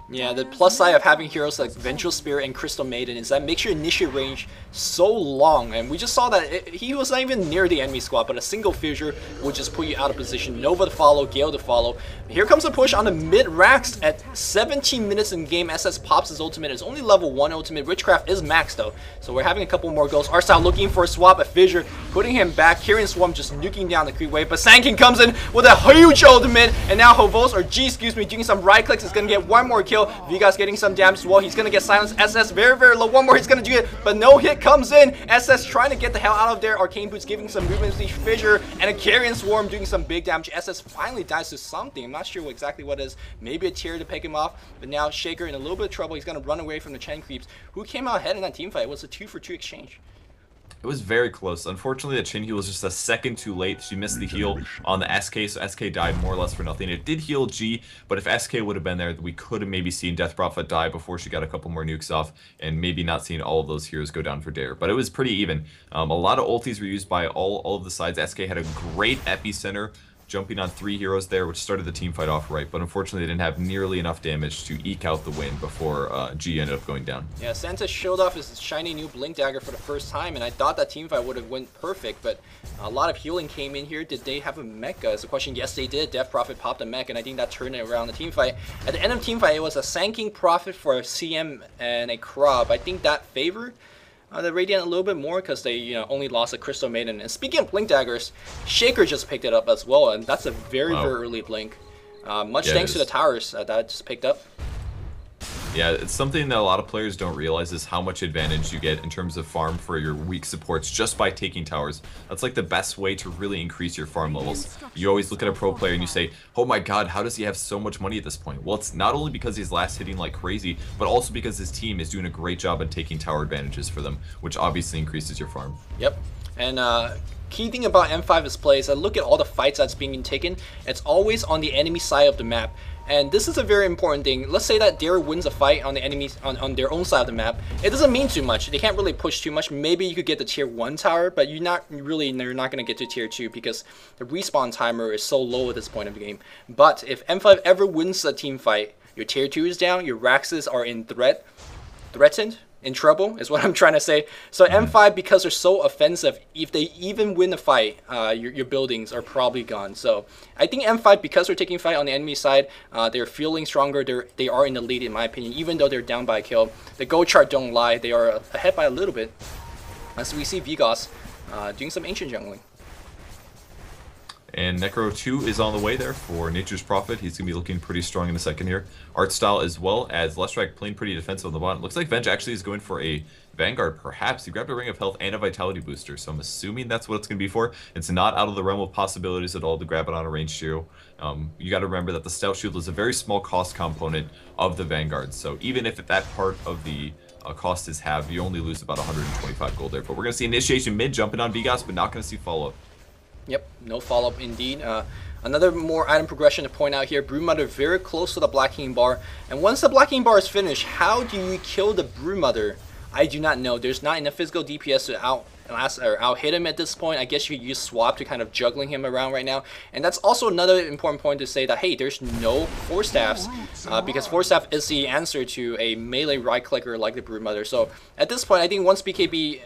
Yeah, the plus side of having heroes like Vengeful Spirit and Crystal Maiden is that makes your initiate range so long, and we just saw that he was not even near the enemy squad, but a single Fissure would just put you out of position. Nova to follow, Gale to follow. Here comes a push on the mid-racks at 17 minutes in game. SS pops his ultimate. It's only level 1 ultimate. Witchcraft is maxed though, so we're having a couple more goals. Arstyle looking for a swap, a Fissure putting him back. Carrion Swarm just nuking down the creep wave, but Sand King comes in with a huge ultimate, and now Hovos, or G, excuse me, doing some right clicks is gonna get one more kill. Vigas getting some damage as well. He's gonna get silenced. SS very, very low. One more, he's gonna do it, but no hit comes in. SS trying to get the hell out of there. Arcane Boots giving some movement speed. Fissure and a Carrion Swarm doing some big damage. SS finally dies to something. I'm not sure exactly what it is. Maybe a tier to pick him off, but now Shaker in a little bit of trouble. He's gonna run away from the Chen creeps, who came out ahead in that team fight. It was a 2-for-2 exchange. It was very close. Unfortunately, the Chin heal was just a second too late. She missed the heal on the SK, so SK died more or less for nothing. It did heal G, but if SK would have been there, we could have maybe seen Death Prophet die before she got a couple more nukes off, and maybe not seen all of those heroes go down for Dare. But it was pretty even. A lot of ultis were used by all of the sides. SK had a great epicenter, jumping on 3 heroes there, which started the team fight off right, but unfortunately they didn't have nearly enough damage to eke out the win before G ended up going down. Yeah, Santa showed off his shiny new Blink Dagger for the first time, and I thought that team fight would have went perfect, but a lot of healing came in here. Did they have a mecha? Is the question. Yes, they did. Death Prophet popped a mech, and I think that turned it around the team fight. At the end of the team fight, it was a Sand King Prophet for a CM and a Krob. I think that favored the Radiant a little bit more because they only lost a Crystal Maiden. And speaking of Blink Daggers, Shaker just picked it up as well, and that's a very, very early Blink. Much thanks to the towers that just picked up. Yeah, it's something that a lot of players don't realize is how much advantage you get in terms of farm for your weak supports just by taking towers. That's like the best way to really increase your farm levels. You always look at a pro player and you say, oh my god, how does he have so much money at this point? Well, it's not only because he's last hitting like crazy, but also because his team is doing a great job at taking tower advantages for them, which obviously increases your farm. Yep. And key thing about M5's play is that look at all the fights that's being taken. It's always on the enemy side of the map. And this is a very important thing. Let's say that Dare wins a fight on the enemies on their own side of the map. It doesn't mean too much. They can't really push too much. Maybe you could get the tier 1 tower, but you're not going to get to tier 2 because the respawn timer is so low at this point of the game. But if M5 ever wins a team fight, your tier 2 is down, your Raxes are in threatened, in trouble is what I'm trying to say. So M5, because they're so offensive, if they even win the fight, your buildings are probably gone. So I think M5, because they're taking fight on the enemy side, they're feeling stronger. They are in the lead in my opinion, even though they're down by a kill. The goal chart don't lie. They are ahead by a little bit. As we see Vigas doing some ancient jungling. And Necro 2 is on the way there for Nature's Prophet. He's going to be looking pretty strong in a second here. Art style as well as Lestrak playing pretty defensive on the bottom. Looks like Venge actually is going for a Vanguard, perhaps. He grabbed a Ring of Health and a Vitality Booster, so I'm assuming that's what it's going to be for. It's not out of the realm of possibilities at all to grab it on a ranged hero. You got to remember that the Stout Shield is a very small cost component of the Vanguard, so even if that part of the cost is halved, you only lose about 125 gold there. But we're going to see Initiation mid jumping on Vigas, but not going to see follow-up. Yep, no follow-up indeed. Another more item progression to point out here. Broodmother very close to the Black King bar. And once the Black King bar is finished, how do you kill the Broodmother? I do not know. There's not enough physical DPS to out hit him at this point. I guess you could use swap to kind of juggling him around right now. And that's also another important point to say that, hey, there's no Force Staffs. Because Force Staff is the answer to a melee right clicker like the Broodmother. So at this point, I think once BKB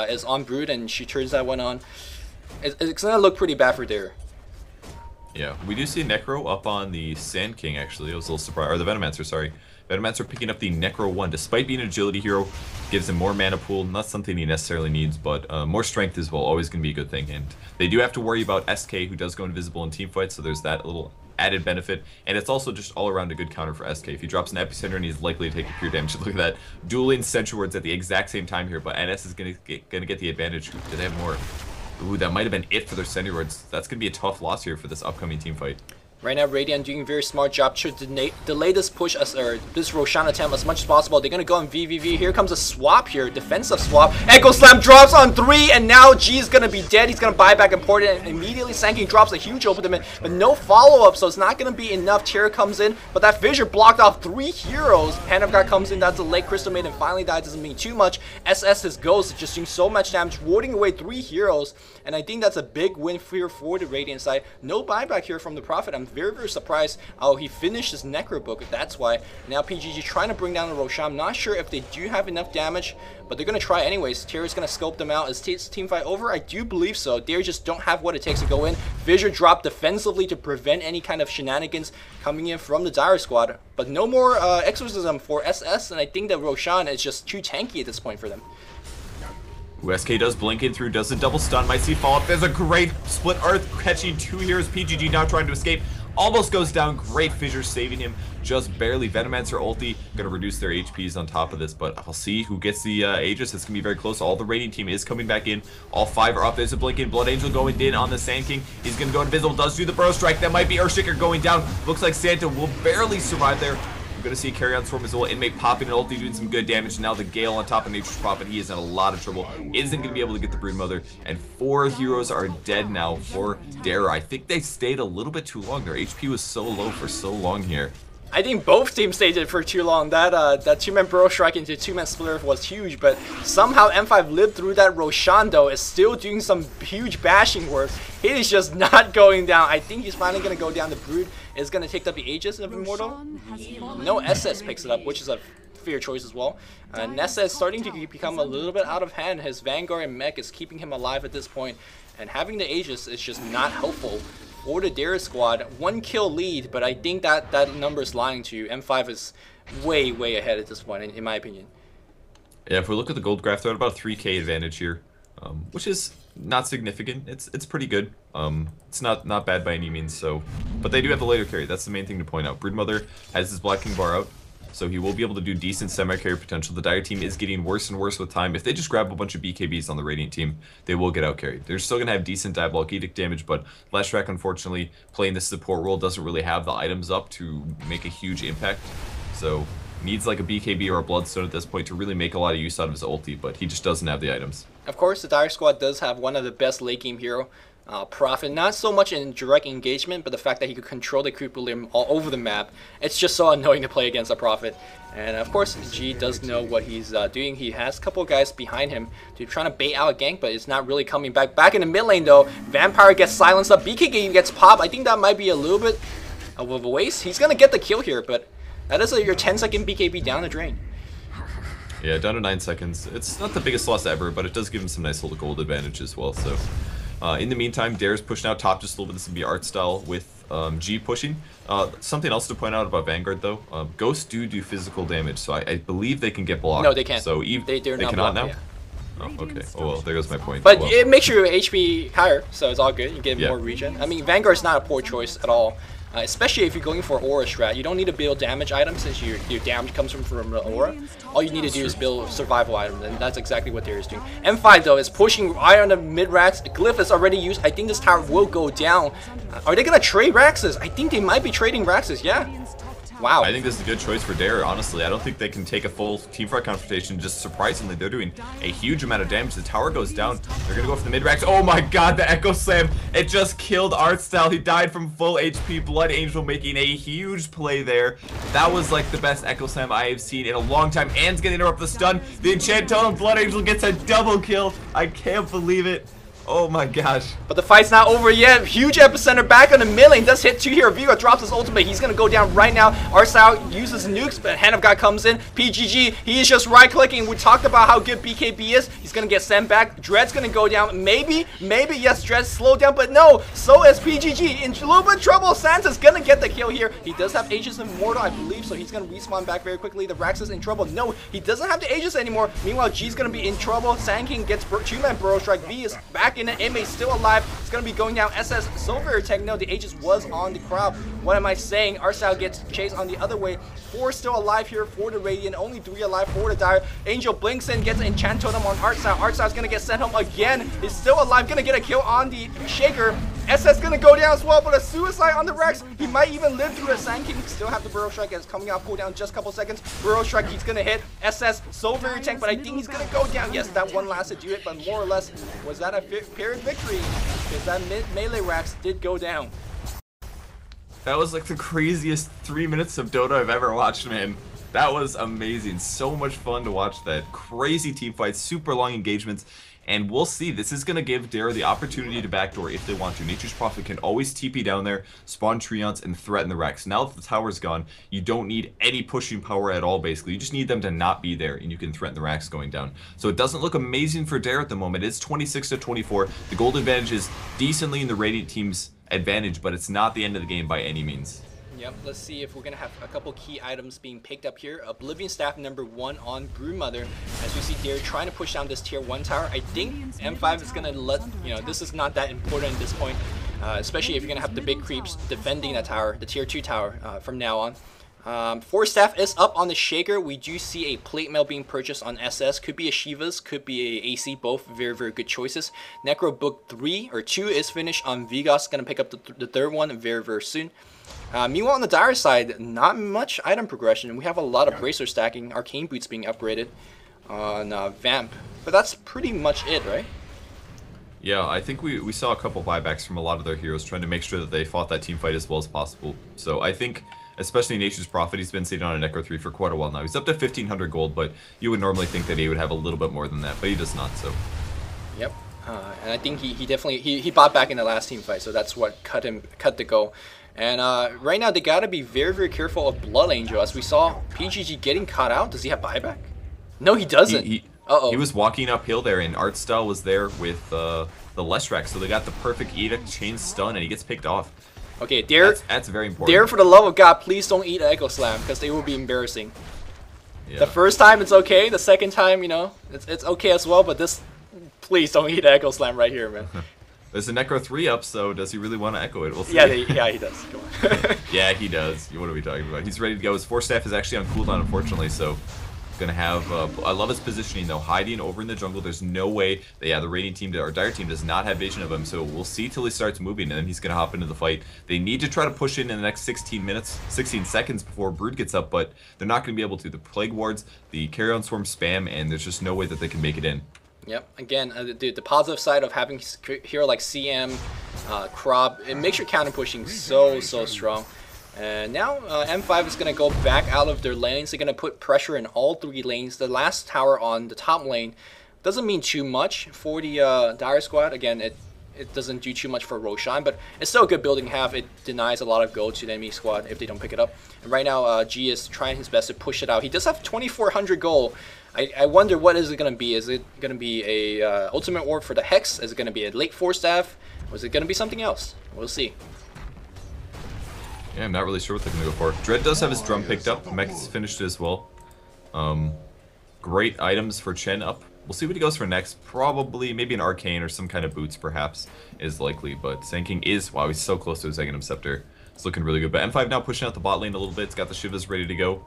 is on Brood and she turns that one on, it's gonna look pretty bad for Dare. Yeah, we do see Necro up on the Sand King actually. I was a little surprised, or the Venomancer, sorry. Venomancer picking up the Necro 1, despite being an agility hero, gives him more mana pool. Not something he necessarily needs, but more strength as well. Always gonna be a good thing. And they do have to worry about SK, who does go invisible in team fights, so there's that little added benefit. And it's also just all around a good counter for SK. If he drops an epicenter and he's likely to take pure damage. Look at that, dueling Sentry Wards at the exact same time here, but NS is gonna get the advantage. Do they have more? Ooh, that might have been it for their Sentry Wards. That's going to be a tough loss here for this upcoming team fight. Right now, Radiant doing a very smart job to delay this push, or this Roshan attempt as much as possible. They're going to go on VVV. Here comes a swap here, defensive swap. Echo Slam drops on 3, and now G is going to be dead. He's going to buy back important, and immediately Sand King drops a huge ultimate, but no follow-up, so it's not going to be enough. Terra comes in, but that Fissure blocked off 3 heroes. Hand of God comes in, that's a late Crystal Maiden finally died. Doesn't mean too much. SS, his Ghost, just doing so much damage, warding away 3 heroes, and I think that's a big win here for the Radiant side. No buyback here from the Prophet. I'm very, very surprised. Oh, he finished his Necro book, that's why. Now PGG trying to bring down the Roshan. I'm not sure if they do have enough damage, but they're going to try anyways. Terra's going to scope them out. Is team fight over? I do believe so. They just don't have what it takes to go in. Fissure dropped defensively to prevent any kind of shenanigans coming in from the Dire Squad. But no more Exorcism for SS, and I think that Roshan is just too tanky at this point for them. Who SK does blink in through, does a double stun, might see follow up. There's a great split earth catching 2 heroes. PGG now trying to escape. Almost goes down. Great fissure saving him just barely. Venomancer ulti gonna reduce their HPs on top of this, but I'll see who gets the Aegis. It's gonna be very close. All the raiding team is coming back in. All 5 are up. There's a blink in. Blood Angel going in on the Sand King. He's gonna go invisible. Does do the burrow strike. That might be Earthshaker going down. Looks like Santa will barely survive there. We're gonna see Carry On Storm as well. Inmate popping an ulti, doing some good damage. Now the Gale on top of Nature's Prophet. He is in a lot of trouble. Isn't gonna be able to get the Broodmother. And 4 heroes are dead now for Dare. I think they stayed a little bit too long. Their HP was so low for so long here. I think both teams stayed it for too long. That 2-man burrow strike into 2-man splitter was huge, but somehow M5 lived through that. Roshan though is still doing some huge bashing work. He is just not going down. I think he's finally gonna go down. The Brood is gonna take up the Aegis of Immortal. No SS picks it up, which is a fair choice as well. Nessa is starting to become a little bit out of hand. His Vanguard and Mech is keeping him alive at this point, and having the Aegis is just not helpful for the Dare squad. 1 kill lead, but I think that number is lying to you. M5 is way ahead at this point, in my opinion. Yeah, if we look at the gold graph, they're at about a 3k advantage here, which is not significant. It's pretty good. It's not bad by any means. So, but they do have the later carry. That's the main thing to point out. Broodmother has his Black King bar out, so he will be able to do decent semi-carry potential. The Dire team is getting worse and worse with time. If they just grab a bunch of BKBs on the Radiant team, they will get out-carried. They're still going to have decent Diabolic Edict damage, but Leshrac, unfortunately, playing the support role, doesn't really have the items up to make a huge impact. So, needs like a BKB or a Bloodstone at this point to really make a lot of use out of his ulti, but he just doesn't have the items. Of course, the Dire squad does have one of the best late game hero. Prophet, not so much in direct engagement, but the fact that he could control the creep limb all over the map. It's just so annoying to play against a Prophet. And of course, G does know what he's doing. He has a couple of guys behind him to trying to bait out a gank, but it's not really coming back. Back in the mid lane though, Vampire gets silenced up, BKB gets popped. I think that might be a little bit of a waste. He's gonna get the kill here, but that is your 10-second BKB down the drain. Yeah, down to 9 seconds. It's not the biggest loss ever, but it does give him some nice little gold advantage as well. So, in the meantime, Dare's pushing out top just a little bit. This would be art style with G pushing. Something else to point out about Vanguard though, Ghosts do physical damage, so I believe they can get blocked. No, they can't. So they cannot now? Yeah. Oh, okay. Oh well, there goes my point. But well, it makes your HP higher, so it's all good. You get more regen. I mean, Vanguard's not a poor choice at all. Especially if you're going for aura strat. You don't need to build damage items since your damage comes from the aura. All you need to do is build survival items, and that's exactly what Dare is doing. M5 though is pushing eye on the mid racks. Glyph is already used. I think this tower will go down. Are they gonna trade Raxes? I think they might be trading Raxes. Yeah. Wow. I think this is a good choice for Dare, honestly. I don't think they can take a full teamfight confrontation. Just surprisingly, they're doing a huge amount of damage. The tower goes down. They're going to go for the mid-racks. Oh my god, the Echo Slam. It just killed Artstyle. He died from full HP. Blood Angel making a huge play there. That was like the best Echo Slam I have seen in a long time. Anne's going to interrupt the stun. The Enchant Totem. Blood Angel gets a double kill. I can't believe it. Oh my gosh. But the fight's not over yet. Huge epicenter back on the mid lane. Does hit 2 here. Viva drops his ultimate. He's going to go down right now. Arstyle uses nukes, but Hand of God comes in. PGG, he is just right-clicking. We talked about how good BKB is. He's going to get sent back. Dread's going to go down. Maybe, yes, Dread slowed down, but no. So is PGG. In a little bit of trouble. Santa's going to get the kill here. He does have Aegis Immortal, I believe, so he's going to respawn back very quickly. The Rax is in trouble. No, he doesn't have the Aegis anymore. Meanwhile, G's going to be in trouble. Sand King gets 2-man burrow strike. V is back in it. Inmate still alive. It's going to be going down. SS Silver Tech. No, the Aegis was on the crowd. What am I saying? Arstyle gets chased on the other way. 4 still alive here for the Radiant. Only 3 alive for the Dire. Angel blinks in, gets an Enchant Totem on Arstyle. Arstyle's going to get sent home again. He's still alive. Going to get a kill on the Shaker. SS going to go down as well, but a suicide on the Rex. He might even live through a Sand King. Still have the Burrow Strike. It's coming out, cool down just a couple seconds. Burrow Strike, he's going to hit SS so very tank, but I think he's going to go down. Yes, that one lasted to it, but more or less, was that a paired victory? Because that melee Rax did go down. That was like the craziest 3 minutes of Dota I've ever watched, man. That was amazing. So much fun to watch that. Crazy team fights, super long engagements. And we'll see. This is going to give Dare the opportunity to backdoor if they want to. Nature's Prophet can always TP down there, spawn Treants, and threaten the Rex. Now that the tower's gone, you don't need any pushing power at all, basically. You just need them to not be there, and you can threaten the Rex going down. So it doesn't look amazing for Dare at the moment. It's 26-24. The gold advantage is decently in the Radiant team's advantage, but it's not the end of the game by any means. Yep, let's see if we're gonna have a couple key items being picked up here. Oblivion Staff #1 on Broodmother. As we see, they're trying to push down this tier 1 tower. I think M5 is gonna let, this is not that important at this point, especially if you're gonna have the big creeps defending that tower, the tier 2 tower, from now on. 4 staff is up on the Shaker. We do see a plate mail being purchased on SS. Could be a Shiva's, could be a AC, both very, very good choices. Necro Book 3 or 2 is finished on Vigos. Gonna pick up the third one very, very soon. Meanwhile, on the Dire side, not much item progression. We have a lot of Bracer stacking, Arcane Boots being upgraded on Vamp. But that's pretty much it, right? Yeah, I think we saw a couple buybacks from a lot of their heroes trying to make sure that they fought that team fight as well as possible. So I think, especially Nature's Prophet, he's been sitting on a Necro 3 for quite a while now. He's up to 1,500 gold, but you would normally think that he would have a little bit more than that, but he does not, so. Yep. And I think he definitely, he bought back in the last team fight, so that's what cut the go. And right now, they gotta be very, very careful of Blood Angel. As we saw PGG getting caught out. Does he have buyback? No, he doesn't. He was walking uphill there, and Artstyle was there with the Leshrac, so they got the perfect Edict, chain stun, and he gets picked off. Okay, Dare. That's very important. Dare, for the love of God, please don't eat Echo Slam, because they will be embarrassing. Yeah. The first time, it's okay. The second time, it's okay as well, but this, please don't eat Echo Slam right here, man. There's a Necro 3 up, so does he really want to echo it? We'll see. Yeah, he does. Come on. Yeah, he does. What are we talking about? He's ready to go. His 4 staff is actually on cooldown, unfortunately, so gonna have. I love his positioning though, hiding over in the jungle. There's no way that the Radiant team or Dire team does not have vision of him, so we'll see till he starts moving, and then he's gonna hop into the fight. They need to try to push in the next 16 seconds before Brood gets up, but they're not gonna be able to. The Plague Wards, the Carrion Swarm spam, and there's just no way that they can make it in. Yep. Again, the positive side of having hero like CM, Krob, it makes your counter pushing so strong. And now M5 is going to go back out of their lanes. They're going to put pressure in all 3 lanes. The last tower on the top lane doesn't mean too much for the Dire squad. Again, it doesn't do too much for Roshan, but it's still a good building to have. It denies a lot of gold to the enemy squad if they don't pick it up. And right now, G is trying his best to push it out. He does have 2,400 gold. I wonder what is it going to be. Is it going to be a ultimate orb for the Hex? Is it going to be a late 4 staff? Or is it going to be something else? We'll see. Yeah, I'm not really sure what they're going to go for. Dread does have his drum picked up. Mech is finished as well. Great items for Chen up. We'll see what he goes for next. Probably, maybe an Arcane or some kind of boots, perhaps, is likely. But Sanking is, wow, he's so close to his Aghanim Scepter. It's looking really good. But M5 now pushing out the bot lane a little bit. It's got the Shivas ready to go.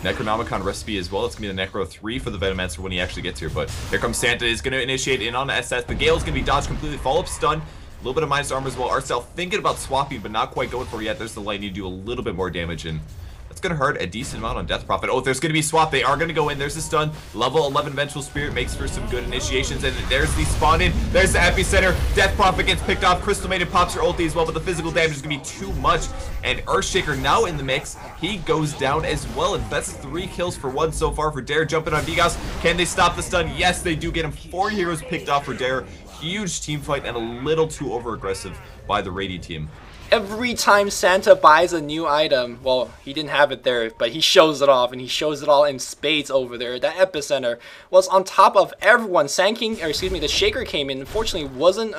Necronomicon recipe as well. It's going to be the Necro 3 for the Venomancer when he actually gets here. But here comes Santa. Is going to initiate in on SS. The Gale's going to be dodged completely. Follow-up stun. A little bit of minus armor as well. Artstyle thinking about swapping, but not quite going for it yet. There's the lightning to do a little bit more damage, and that's going to hurt a decent amount on Death Prophet. Oh, there's going to be swap. They are going to go in. There's the stun. Level 11 Vengeful Spirit makes for some good initiations, and there's the spawn in. There's the epicenter. Death Prophet gets picked off. Crystal Maiden pops her ulti as well, but the physical damage is going to be too much. And Earthshaker now in the mix. He goes down as well, and that's 3 kills for 1 so far for Dare jumping on Vigos. Can they stop the stun? Yes, they do get him. 4 heroes picked off for Dare. Huge team fight and a little too over-aggressive by the Radiant team. Every time Santa buys a new item, well, he didn't have it there, but he shows it off, and he shows it all in spades over there. That epicenter was on top of everyone. The Shaker came in. Unfortunately, wasn't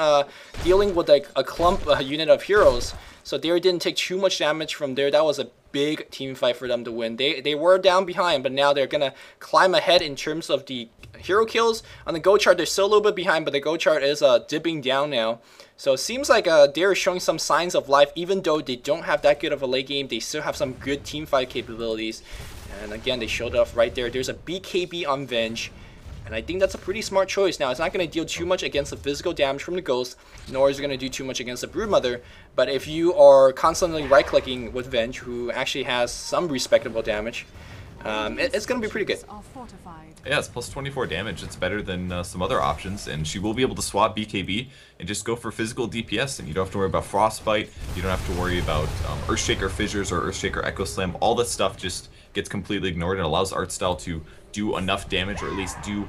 dealing with like a clump unit of heroes, so Dare didn't take too much damage from there. That was a big team fight for them to win. They were down behind, but now they're gonna climb ahead in terms of the hero kills. On the go chart, they're still a little bit behind, but the go chart is dipping down now. So it seems like Dare is showing some signs of life. Even though they don't have that good of a late game, they still have some good team fight capabilities. And again, they showed it off right there. There's a BKB on Venge, and I think that's a pretty smart choice. Now, it's not going to deal too much against the physical damage from the Ghost, nor is it going to do too much against the Broodmother. But if you are constantly right-clicking with Venge, who actually has some respectable damage, it's going to be pretty good. Yeah, it's plus 24 damage. It's better than some other options, and she will be able to swap BKB and just go for physical DPS, and you don't have to worry about Frostbite. You don't have to worry about Earthshaker Fissures or Earthshaker Echo Slam. All that stuff just gets completely ignored and allows Artstyle to do enough damage, or at least do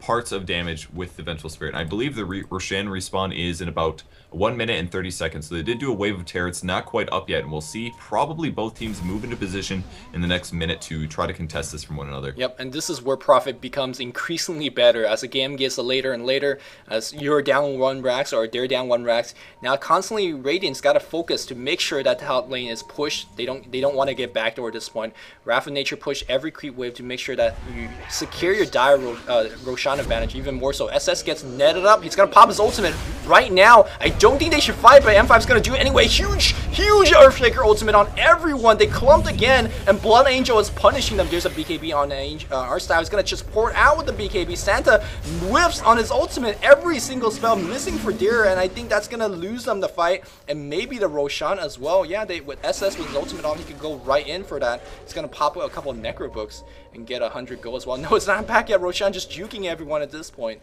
parts of damage with the Vengeful Spirit. I believe the Roshan respawn is in about 1 minute and 30 seconds, so they did do a wave of terror. It's not quite up yet, and we'll see probably both teams move into position in the next minute to try to contest this from one another. Yep, and this is where Profit becomes increasingly better as the game gets later and later, as you're down 1 racks or they're down 1 racks. Now constantly Radiant's got to focus to make sure that the top lane is pushed. They don't want to get backdoor at this point. Wrath of Nature push every creep wave to make sure that you secure your dire Roshan advantage even more so. SS gets netted up. He's gonna pop his ultimate right now. I don't think they should fight, but M5's gonna do it anyway. Huge Earthshaker ultimate on everyone. They clumped again, and Blood Angel is punishing them. There's a BKB on Arstyle. Is gonna just pour it out with the BKB. Santa whiffs on his ultimate. Every single spell missing for Deer, and I think that's gonna lose them the fight, and maybe the Roshan as well. Yeah, with SS with his ultimate on, he could go right in for that. He's gonna pop a couple of Necro books and get 100 gold as well. No, it's not back yet. Roshan just juking everyone at this point.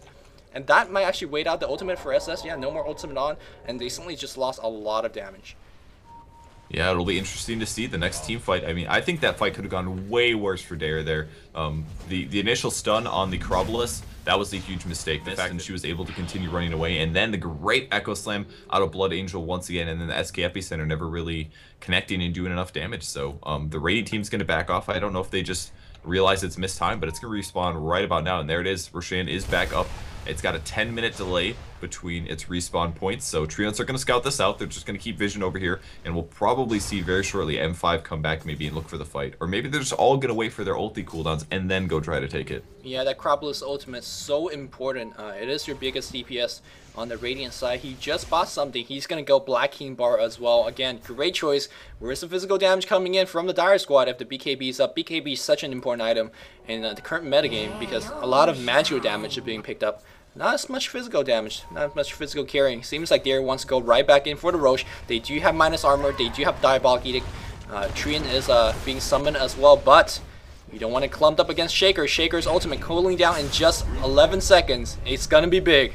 And that might actually wait out the ultimate for SS. Yeah, no more ultimate on, and they suddenly just lost a lot of damage. Yeah, it'll be interesting to see the next team fight. I mean, I think that fight could have gone way worse for Dare there. The initial stun on the Corobulus, that was a huge mistake. The fact that she was able to continue running away, and then the great Echo Slam out of Blood Angel once again, and then the SK Epicenter never really connecting and doing enough damage. So the Radiant team's going to back off. I don't know if they just realize it's missed time, but it's going to respawn right about now, and there it is. Roshan is back up. It's got a 10-minute delay between its respawn points, so Treants are going to scout this out. They're just going to keep vision over here, and we'll probably see very shortly M5 come back maybe and look for the fight. Or maybe they're just all going to wait for their ulti cooldowns and then go try to take it. Yeah, that Corobulus ultimate is so important. It is your biggest DPS on the Radiant side. He just bought something. He's going to go Black King Bar as well. Again, great choice. Where's the physical damage coming in from the Dire Squad if the BKB is up? BKB is such an important item in the current metagame because a lot of magical damage is being picked up. Not as much physical damage, not as much physical carrying. Seems like Dare wants to go right back in for the Roche. They do have minus armor, they do have Diabolic Edict. Treant is being summoned as well, but you don't want to clump up against Shaker. Shaker's ultimate cooling down in just 11 seconds. It's gonna be big.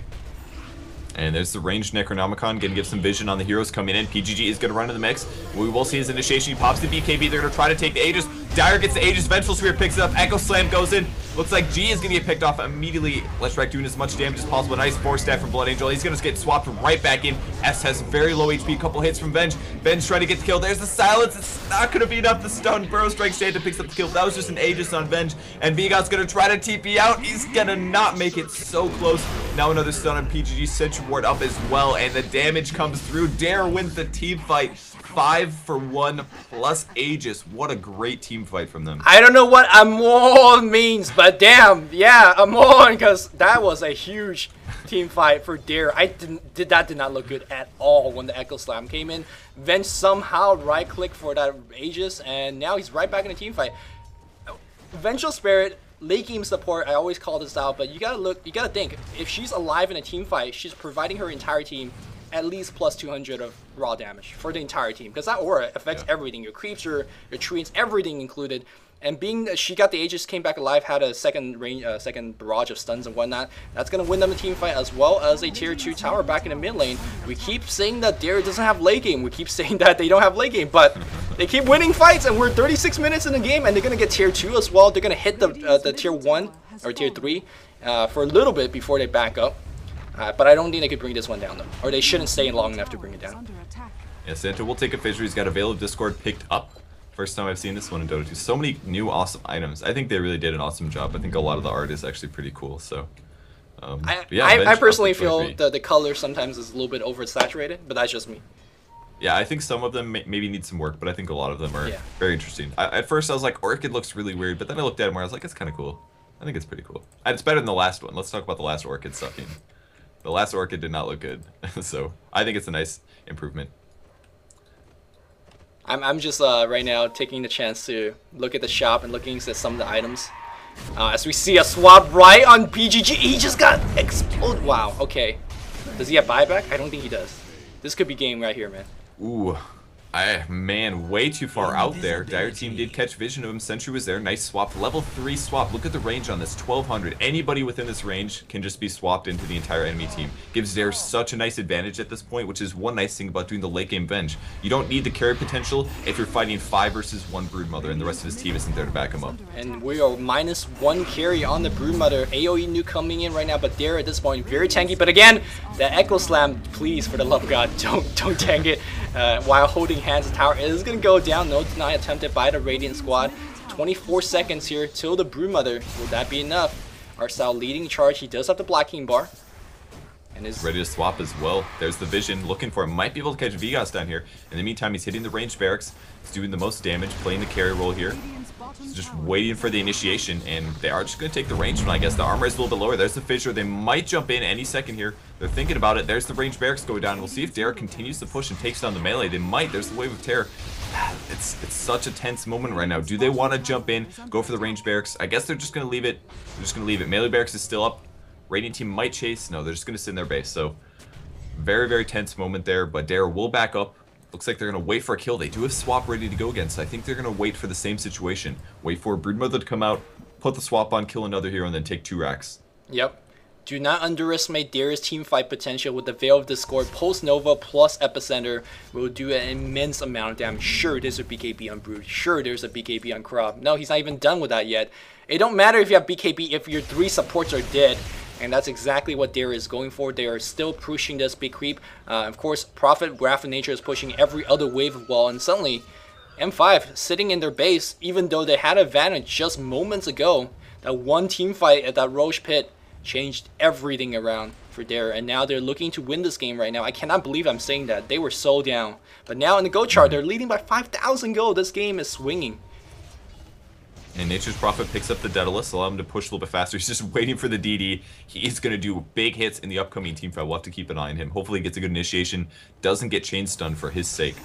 And there's the ranged Necronomicon, gonna give some vision on the heroes coming in. PGG is gonna run in the mix. We will see his initiation. He pops the BKB. They're gonna try to take the Aegis. Dire gets the Aegis. Vengeful Spirit picks it up. Echo Slam goes in. Looks like G is gonna get picked off immediately. Leshrac doing as much damage as possible. Nice force staff from Blood Angel. He's gonna get swapped right back in. S has very low HP. Couple hits from Venge. Venge trying to get the kill. There's the silence. It's not gonna beat up the stun. Burrow Strike Santa picks up the kill. That was just an Aegis on Venge. And Vigot's gonna try to TP out. He's gonna not make it. So close. Now another stun on PGG. Sentry Ward up as well. And the damage comes through. Dare wins the team fight. 5 for 1 plus Aegis. What a great team fight from them. I don't know what Amon means, but damn, yeah, Amon, because that was a huge team fight for Dare. That did not look good at all when the Echo Slam came in. Venge somehow right-clicked for that Aegis, and now he's right back in the team fight. Vengeful Spirit, late game support, I always call this out, but you gotta think, if she's alive in a team fight, she's providing her entire team at least plus 200 of raw damage for the entire team, because that aura affects everything, your creeps, your treants, everything included. And being that she got the Aegis, came back alive, had a second barrage of stuns and whatnot, that's gonna win them a team fight, as well as a tier 2 tower back in the mid lane. We keep saying that Dare doesn't have late game, we keep saying that they don't have late game, but they keep winning fights, and we're 36 minutes in the game, and they're gonna get tier 2 as well. They're gonna hit the tier 1 or tier 3 for a little bit before they back up. But I don't think they could bring this one down, though. Or they shouldn't stay long enough to bring it down. Yeah, Santa will take a fissure. He's got a Veil of Discord picked up. First time I've seen this one in Dota 2. So many new awesome items. I think they really did an awesome job. I think a lot of the art is actually pretty cool. So, I personally feel the color sometimes is a little bit oversaturated, but that's just me. Yeah, I think some of them maybe need some work, but I think a lot of them are very interesting. At first I was like, Orchid looks really weird, but then I looked at it more, I was like, it's kind of cool. I think it's pretty cool. And it's better than the last one. Let's talk about the last Orchid sucking. The last Orchid did not look good, so I think it's a nice improvement. I'm just right now taking the chance to look at the shop and looking at some of the items. As we see a swap right on PGG, he just got exploded. Wow, okay. Does he have buyback? I don't think he does. This could be game right here, man. Ooh. Man, way too far out there. Dire team did catch vision of him. Sentry was there. Nice swap. Level 3 swap. Look at the range on this. 1200. Anybody within this range can just be swapped into the entire enemy team. Gives Dare such a nice advantage at this point, which is one nice thing about doing the late game Venge. You don't need the carry potential if you're fighting 5 versus 1 Broodmother and the rest of his team isn't there to back him up. And we are -1 carry on the Broodmother. AoE nuke coming in right now, but Dare at this point very tanky. But again, the Echo Slam, please, for the love of God, don't tank it. While holding hands, the tower is going to go down. No deny attempted by the Radiant squad. 24 seconds here till the Broodmother. Will that be enough? Arcel leading charge. He does have the blocking bar. And is ready to swap as well. There's the vision looking for him. Might be able to catch Vigas down here. In the meantime, he's hitting the ranged barracks. He's doing the most damage, playing the carry role here. He's just waiting for the initiation, and they are just going to take the range one, I guess. The armor is a little bit lower. There's the fissure. They might jump in any second here. They're thinking about it. There's the ranged barracks going down. We'll see if Derek continues to push and takes down the melee. They might. There's the wave of terror. It's such a tense moment right now. Do they want to jump in, go for the ranged barracks? I guess they're just going to leave it. They're just going to leave it. Melee barracks is still up. Radiant team might chase. No, they're just going to sit in their base. So very, very tense moment there. But Dare will back up. Looks like they're going to wait for a kill. They do have swap ready to go again, so I think they're going to wait for the same situation. Wait for Broodmother to come out, put the swap on, kill another hero, and then take 2 racks. Yep. Do not underestimate Dare's team fight potential with the Veil of Discord. Post Nova plus Epicenter will do an immense amount of damage. Sure, there's a BKB on Brood. Sure, there's a BKB on Crop. No, he's not even done with that yet. It don't matter if you have BKB if your 3 supports are dead. And that's exactly what Dare is going for. They are still pushing this big creep. Of course, Prophet, Wrath of Nature is pushing every other wave of wall. And suddenly, M5 sitting in their base, even though they had advantage just moments ago. That one team fight at that Roche pit changed everything around for Dare. And now they're looking to win this game right now. I cannot believe I'm saying that. They were so down. But now in the gold chart, they're leading by 5,000 gold. This game is swinging. And Nature's Prophet picks up the Daedalus, allow him to push a little bit faster. He's just waiting for the DD. He's going to do big hits in the upcoming team fight. We'll have to keep an eye on him. Hopefully he gets a good initiation. Doesn't get chain stun for his sake.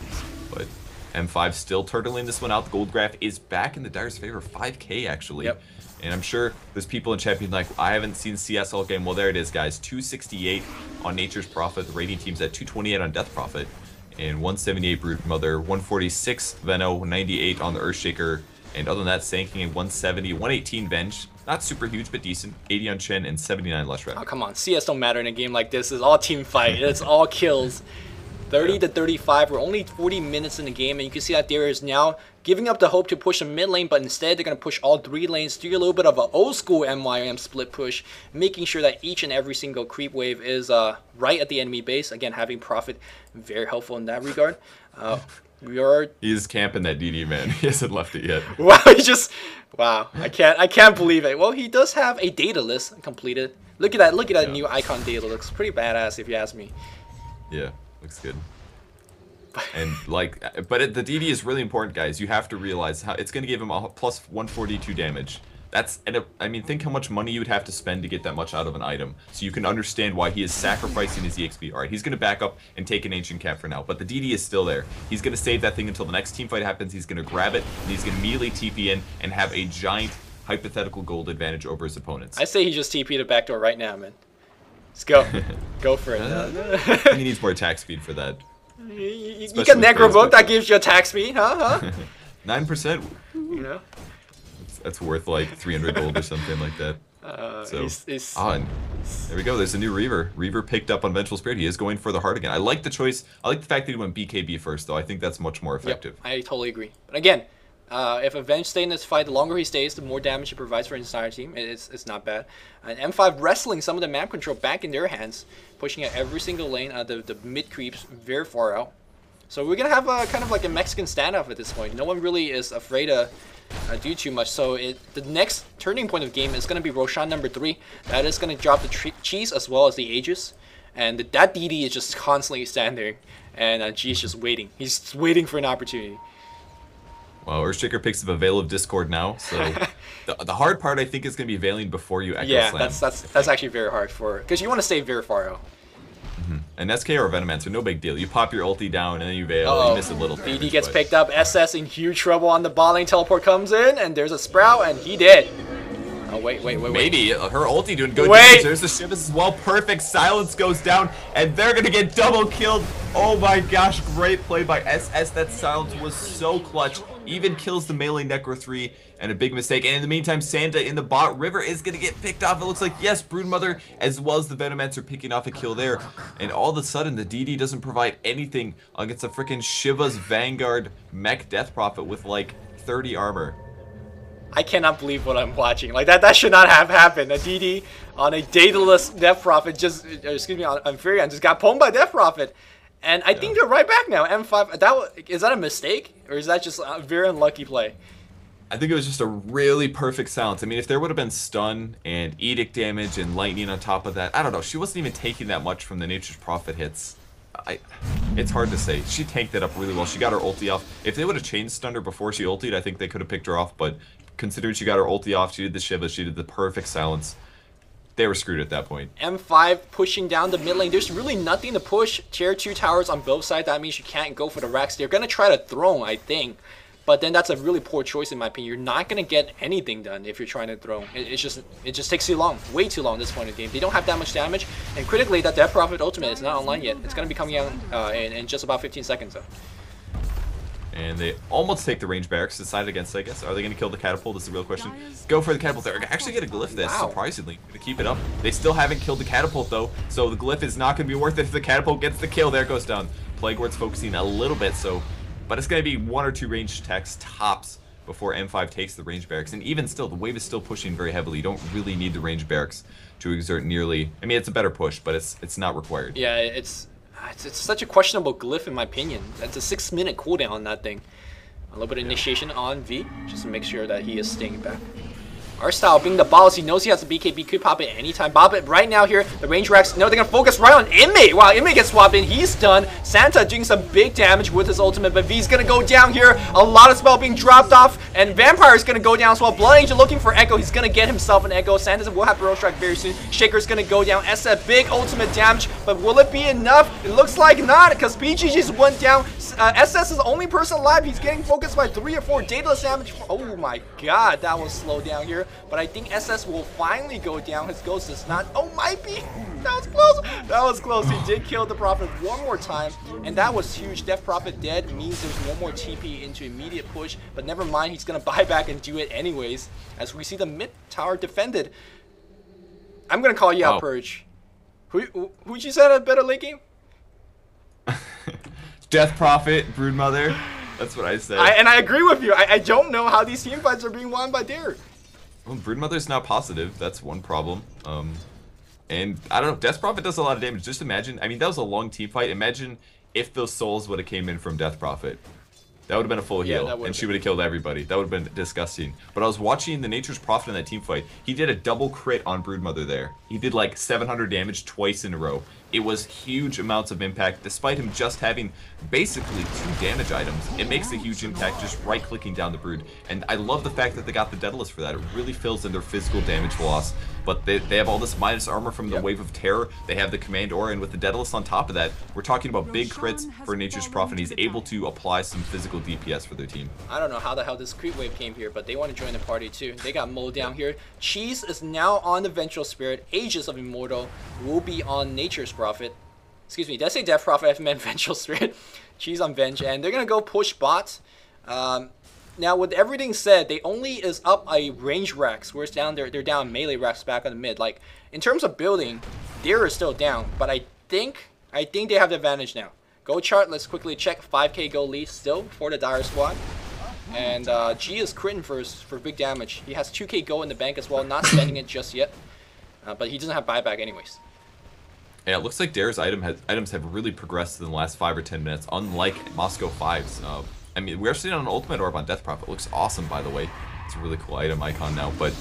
But M5 still turtling this one out. The gold graph is back in the Dire's favor. 5k actually. Yep. And I'm sure there's people in chat being like, I haven't seen CS all game. Well, there it is, guys. 268 on Nature's Prophet. The Radiant team's at 228 on Death Prophet. And 178 Broodmother. 146 Veno. 98 on the Earthshaker. And other than that, Sanking at 170, 118 Venge. Not super huge, but decent. 80 on Chen and 79 Leshrac. Oh, come on. CS don't matter in a game like this. It's all team fight. It's all kills. 30 to 35. We're only 40 minutes in the game, and you can see that Dare is now giving up the hope to push the mid lane, but instead they're going to push all 3 lanes, do a little bit of an old school MYM split push, making sure that each and every single creep wave is right at the enemy base. Again, having Prophet very helpful in that regard. He's camping that DD, man. He hasn't left it yet. Wow, wow. I can't believe it. Well, he does have a data list completed. Look at that. Look at that new icon data. Looks pretty badass if you ask me. Yeah, looks good. And like, but the DD is really important, guys. You have to realize how it's going to give him a plus 142 damage. That's, I mean, think how much money you would have to spend to get that much out of an item. So you can understand why he is sacrificing his EXP. All right, he's going to back up and take an Ancient Cap for now, but the DD is still there. He's going to save that thing until the next team fight happens. He's going to grab it, and he's going to immediately TP in and have a giant hypothetical gold advantage over his opponents. I say he just TP the backdoor right now, man. Let's go. Go for it. He needs more attack speed for that. You got Necrobook, that gives you attack speed, huh? 9%. You know? That's worth like 300 gold or something like that. And there we go. There's a new Reaver. Reaver picked up on Vengeful Spirit. He is going for the heart again. I like the choice. I like the fact that he went BKB first, though. I think that's much more effective. Yep, I totally agree. But again, if Avenge stays in this fight, the longer he stays, the more damage he provides for his entire team. It's not bad. And M5 wrestling some of the map control back in their hands, pushing out every single lane. The mid creeps very far out. So we're gonna have a kind of like a Mexican standoff at this point. No one really is afraid to do too much. So the next turning point of the game is going to be Roshan number 3. That is going to drop the cheese as well as the Aegis. And that DD is just constantly standing. And G is just waiting. He's waiting for an opportunity. Wow, Earthshaker picks up a Veil of Discord now. So the hard part, I think, is going to be veiling before you Echo Slam. Yeah, that's actually very hard for... Because you want to stay very far out. And SK or Venomancer, no big deal. You pop your ulti down and then you veil. You miss a little damage. DD gets picked up. SS in huge trouble on the bot lane. Teleport comes in and there's a Sprout and he did. Oh, wait. Maybe her ulti doing good Wait. damage. There's the Shivas as well. Perfect. Silence goes down, and they're gonna get double killed. Oh my gosh, great play by SS. That silence was so clutch. Even kills the melee Necro 3, and a big mistake. And in the meantime, Santa in the bot river is gonna get picked off. It looks like, yes, Broodmother as well as the Venomancer picking off a kill there. And all of a sudden, the DD doesn't provide anything against a freaking Shiva's Vanguard mech Death Prophet with like 30 armor. I cannot believe what I'm watching. Like that should not have happened. A DD on a dataless Death Prophet just, excuse me, on Furion just got pwned by Death Prophet. And I think they're right back now. M5, is that a mistake? Or is that just a very unlucky play? I think it was just a really perfect silence. I mean, if there would have been stun and edict damage and lightning on top of that, I don't know. She wasn't even taking that much from the Nature's Prophet hits. It's hard to say. She tanked it up really well. She got her ulti off. If they would have chain stunned her before she ultied, I think they could have picked her off. But considering she got her ulti off, she did the Shiva, she did the perfect silence. They were screwed at that point. M5 pushing down the mid lane. There's really nothing to push. Tier 2 towers on both sides. That means you can't go for the racks. They're going to try to throne, I think. But then that's a really poor choice in my opinion. You're not going to get anything done if you're trying to throw. It just takes too long. Way too long at this point in the game. They don't have that much damage. And critically, that Death Prophet ultimate is not online yet. It's going to be coming out in just about 15 seconds though. And they almost take the range barracks, decided against it, I guess. Are they going to kill the catapult? This is the real question. Go for the catapult. They're actually going to glyph this, surprisingly. Going to keep it up. They still haven't killed the catapult, though, so the glyph is not going to be worth it if the catapult gets the kill. There it goes down. Plague Ward's focusing a little bit, but it's going to be 1 or 2 range attacks tops before M5 takes the range barracks. And even still, the wave is still pushing very heavily. You don't really need the range barracks to exert nearly... I mean, it's a better push, but it's not required. Yeah, it's such a questionable glyph in my opinion. That's a 6-minute cooldown on that thing. A little bit of initiation on V, just to make sure that he is staying back. Our style being the boss, he knows he has a BKB, could pop it anytime. Pop it right now here. The range racks, no, they're going to focus right on Inmate. Wow, Inmate gets swapped in. He's done. Santa doing some big damage with his ultimate, but V's going to go down here. A lot of spell being dropped off, and Vampire is going to go down as well. Blood Angel looking for Echo. He's going to get himself an Echo. Santa will have Barrel Strike very soon. Shaker's going to go down. SF, big ultimate damage, but will it be enough? It looks like not, because PG just went down. SS is the only person alive. He's getting focused by 3 or 4 dataless damage. Oh my god, that was slow down here, but I think SS will finally go down. His ghost is not. Oh, might be. That was close. That was close. He did kill the Prophet one more time, and that was huge. Death Prophet dead means there's one more TP into immediate push, but never mind. He's going to buy back and do it anyways, as we see the mid tower defended. I'm going to call you out, Purge. Who'd you say had a better late game? Death Prophet, Broodmother. That's what I said. And I agree with you. I don't know how these team fights are being won by Dare. Well, Broodmother's not positive. That's one problem. And I don't know. Death Prophet does a lot of damage. Just imagine. I mean, that was a long team fight. Imagine if those souls would have came in from Death Prophet. That would have been a full heal, and she would have killed everybody. That would have been disgusting. But I was watching the Nature's Prophet in that team fight. He did a double crit on Broodmother there. He did like 700 damage twice in a row. It was huge amounts of impact, despite him just having basically 2 damage items. It makes a huge impact just right-clicking down the Brood. And I love the fact that they got the Daedalus for that. It really fills in their physical damage loss. But they have all this minus armor from the Wave of Terror. They have the Command Aura, and with the Daedalus on top of that, we're talking about big crits for Nature's Prophet. He's able to apply some physical DPS for their team. I don't know how the hell this creep wave came here, but they want to join the party too. They got mowed down here. Cheese is now on the Vengeful Spirit. Aegis of Immortal will be on Nature's Prophet. Excuse me, did I say Death Prophet? I meant Vengeful Spirit. Cheese on Venge, and they're going to go push bot. Now, with everything said, they only is up a range racks, whereas down they're down melee racks back on the mid. Like, in terms of building, Deer is still down, but I think they have the advantage now. Go chart, let's quickly check. 5k go lead still for the Dire squad. And G is critting for big damage. He has 2k go in the bank as well, not spending it just yet. But he doesn't have buyback anyways. Yeah, it looks like Dare's items have really progressed in the last 5 or 10 minutes, unlike Moscow 5's. I mean, we're sitting on an ultimate orb on Death Prophet. It looks awesome, by the way. It's a really cool item icon now, but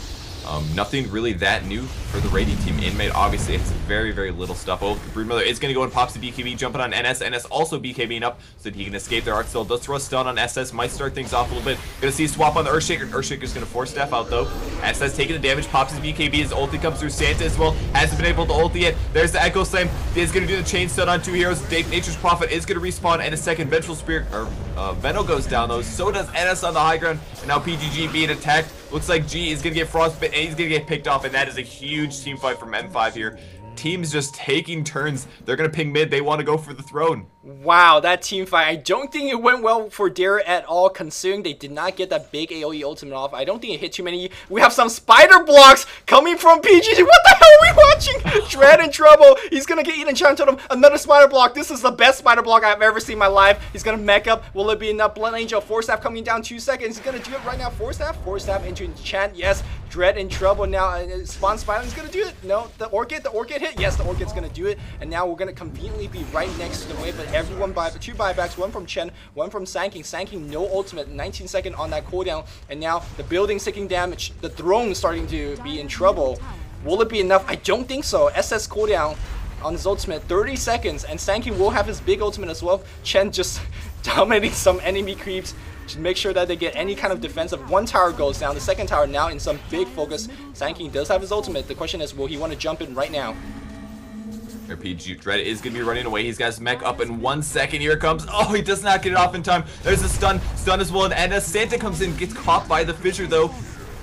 nothing really that new for the raiding team. Inmate obviously has very, very little stuff. Oh, Broodmother is going to go and pops the BKB, jumping on NS. NS also BKBing up so that he can escape their Arc Still. Does throw a stun on SS, might start things off a little bit. Gonna see a swap on the Earthshaker. Earthshaker's going to force Staff out though. SS taking the damage, pops his BKB. His ulti comes through. Santa as well. Hasn't been able to ulti yet. There's the Echo Slam. Is going to do the chain stun on 2 heroes. Nature's Prophet is going to respawn, and a second Vengeful Spirit, or Veno goes down though, so does NS on the high ground, and now PGG being attacked. Looks like G is gonna get frostbit and he's gonna get picked off, and that is a huge team fight from M5 here. Teams just taking turns. They're gonna ping mid. They want to go for the throne. Wow, that team fight. I don't think it went well for Dare at all, considering they did not get that big AoE ultimate off. I don't think it hit too many. We have some spider blocks coming from PGG. What the hell are we watching? Dread in trouble. He's going to get eaten Chant Totem. Another spider block. This is the best spider block I've ever seen in my life. He's going to mech up. Will it be enough? Blunt Angel. Force Staff coming down 2 seconds. He's going to do it right now. Force Staff. Force Staff into enchant. Yes. Dread in trouble now. Spawn Spider. He's going to do it. No. The Orchid. The Orchid hit. Yes, the Orchid's going to do it. And now we're going to conveniently be right next to the wave. But everyone by 2 buybacks. One from Chen. One from Sanking. Sanking no ultimate. 19-second on that cooldown. And now the building's taking damage. The throne starting to be in trouble. Will it be enough? I don't think so. SS cooldown on his ultimate. 30 seconds. And Sanking will have his big ultimate as well. Chen just dominating some enemy creeps. Just make sure that they get any kind of defensive. One tower goes down. The second tower now in some big focus. Sanking does have his ultimate. The question is, will he want to jump in right now? RPG Dread is going to be running away. He's got his mech up in 1 second. Here it comes. Oh, he does not get it off in time. There's a stun. Stun as well. And as Santa comes in, gets caught by the fissure though.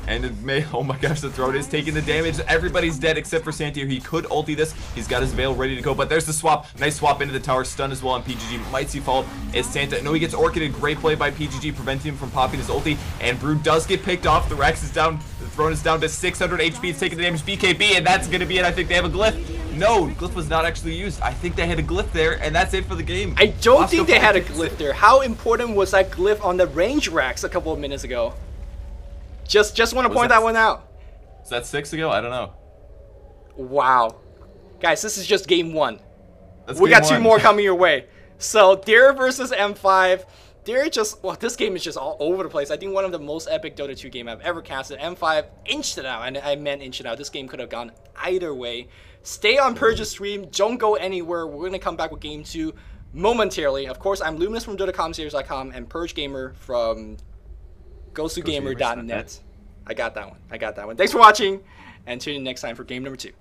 And it may, oh my gosh, the throne is taking the damage. Everybody's dead except for Santa here. He could ulti this. He's got his veil ready to go, but there's the swap. Nice swap into the tower. Stun as well on PGG. Might see fall as Santa. No, he gets orchided. Great play by PGG, preventing him from popping his ulti. And Brood does get picked off. The Rex is down. The throne is down to 600 HP. It's taking the damage. BKB, and that's going to be it. I think they have a glyph. No, glyph was not actually used. I think they had a glyph there, and that's it for the game. I don't think they had a glyph there. How important was that glyph on the range racks a couple of minutes ago? Just want to point that one out. Is that 6 ago? I don't know. Wow. Guys, this is just game 1. We got 2 more coming your way. So, Dare versus M5. Dare just, well, this game is just all over the place. I think one of the most epic Dota 2 game I've ever casted. M5 inched it out, and I meant inched it out. This game could have gone either way. Stay on Purge's stream. Don't go anywhere. We're going to come back with game 2 momentarily. Of course, I'm Luminous from DotaComSeries.com and Purge Gamer from GoSuGamer.net. I got that one. Thanks for watching, and tune in next time for game number 2.